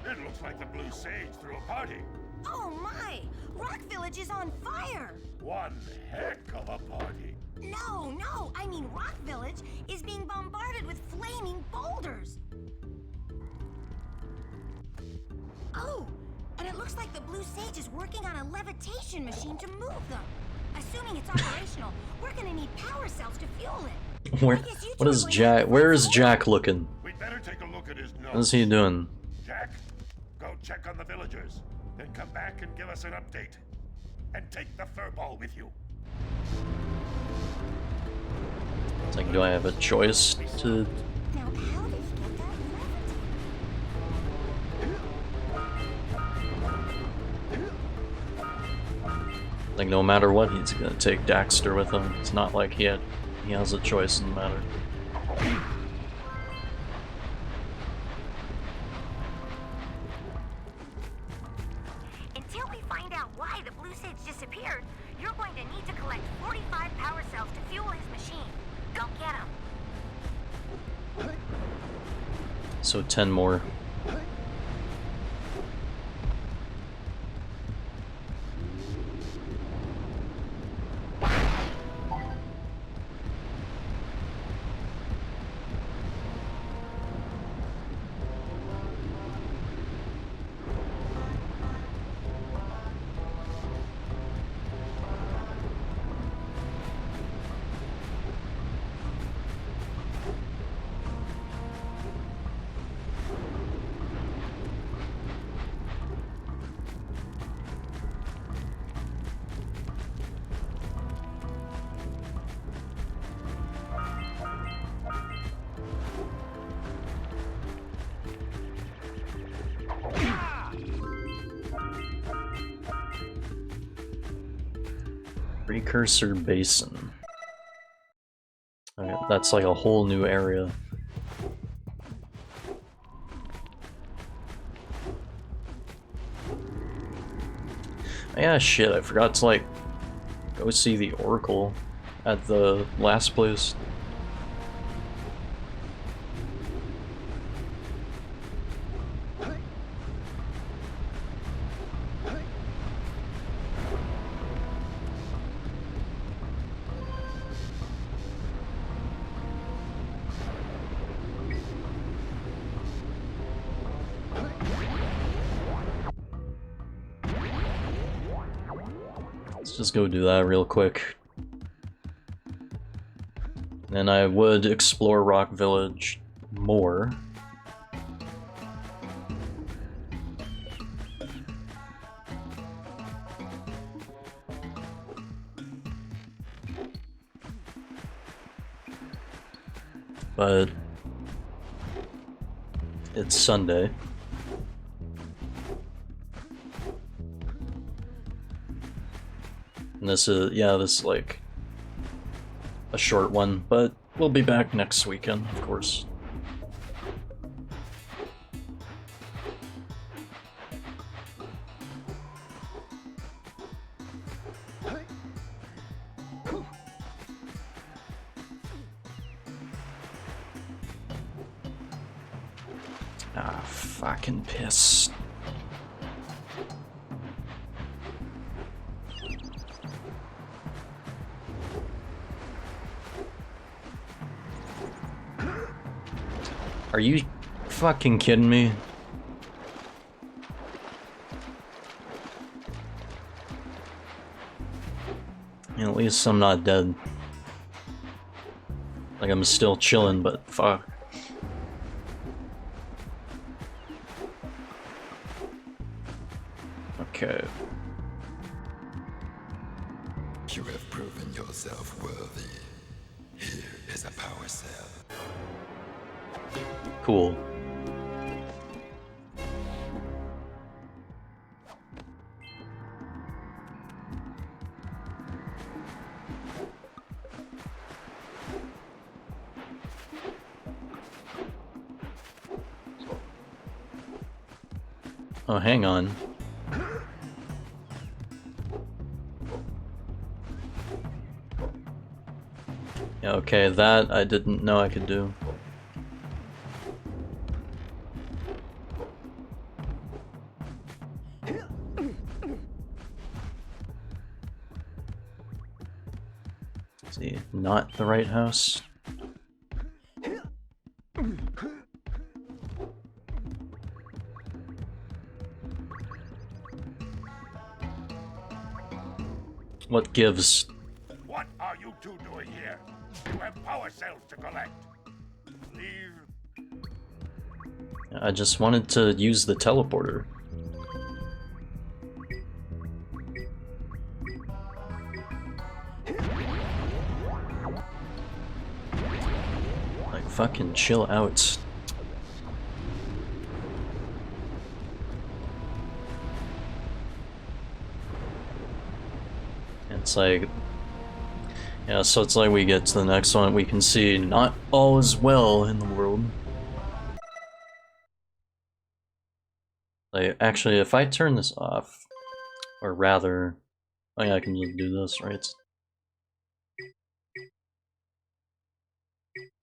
It looks like the Blue Sage threw a party.
Oh my! Rock Village is on fire!
One heck of a party.
No, I mean Rock Village is being bombarded with flaming boulders. Oh, and it looks like the Blue Sage is working on a levitation machine to move them. Assuming it's operational, we're gonna need power cells to fuel it.
What is Jack? Where is Jack looking?
We'd better take a look at his notes.
What is he doing?
Jack, go check on the villagers. Then come back and give us an update. And take the furball with you.
It's like, do I have a choice to...
Now, how did he get that
Like, no matter what, he's gonna take Daxter with him. It's not like he has a choice in the matter.
Until we find out why the Blue Sage disappeared, you're going to need to collect 45 power cells to fuel his machine. Go get them.
So 10 more. Precursor Basin. Okay, that's like a whole new area. Yeah, shit, I forgot to like go see the Oracle at the last place. Let's just go do that real quick. And I would explore Rock Village more. But it's Sunday. And this is, yeah, this is like a short one, but we'll be back next weekend, of course. Ah, fucking piss. Are you fucking kidding me? At least I'm not dead. Like I'm still chilling, but fuck. Okay.
You have proven yourself worthy. Here is a power cell.
Cool. Oh, hang on. Yeah, okay, that I didn't know I could do. See, not the right house. What gives?
What are you two doing here? You have power cells to collect. Leave.
I just wanted to use the teleporter. Like, fucking chill out. It's like, yeah, so it's like we get to the next one, we can see not all is well in the world. Like, actually, if I turn this off, or rather, oh yeah, I can just do this, right?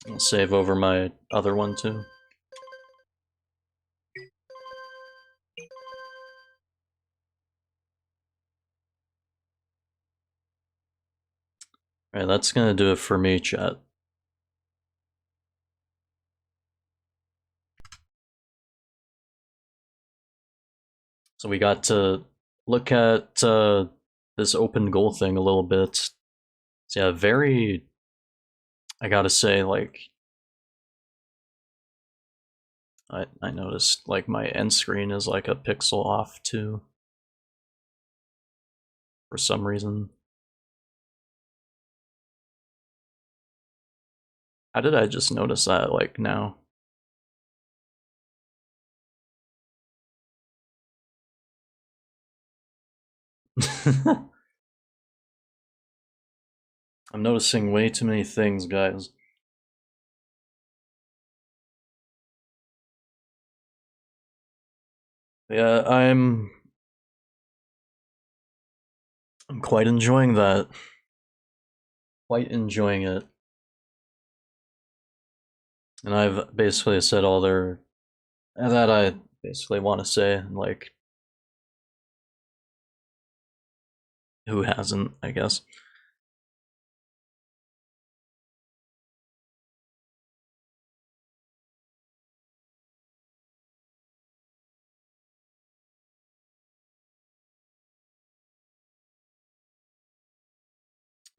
I'll save over my other one too. Alright, that's gonna do it for me, chat. So we got to look at this open goal thing a little bit. So yeah, very, I gotta say, like, I noticed like my end screen is like a pixel off too. For some reason. How did I just notice that like now? I'm noticing way too many things, guys. Yeah, I'm quite enjoying that. Quite enjoying it. And I've basically said all there that I basically want to say, like, who hasn't, I guess.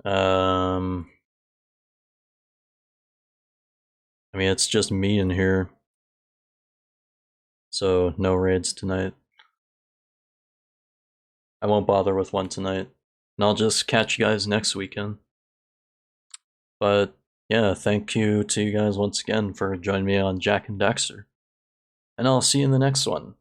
Um I mean, it's just me in here. So, no raids tonight. I won't bother with one tonight. And I'll just catch you guys next weekend. But, yeah, thank you to you guys once again for joining me on Jack and Daxter. And I'll see you in the next one.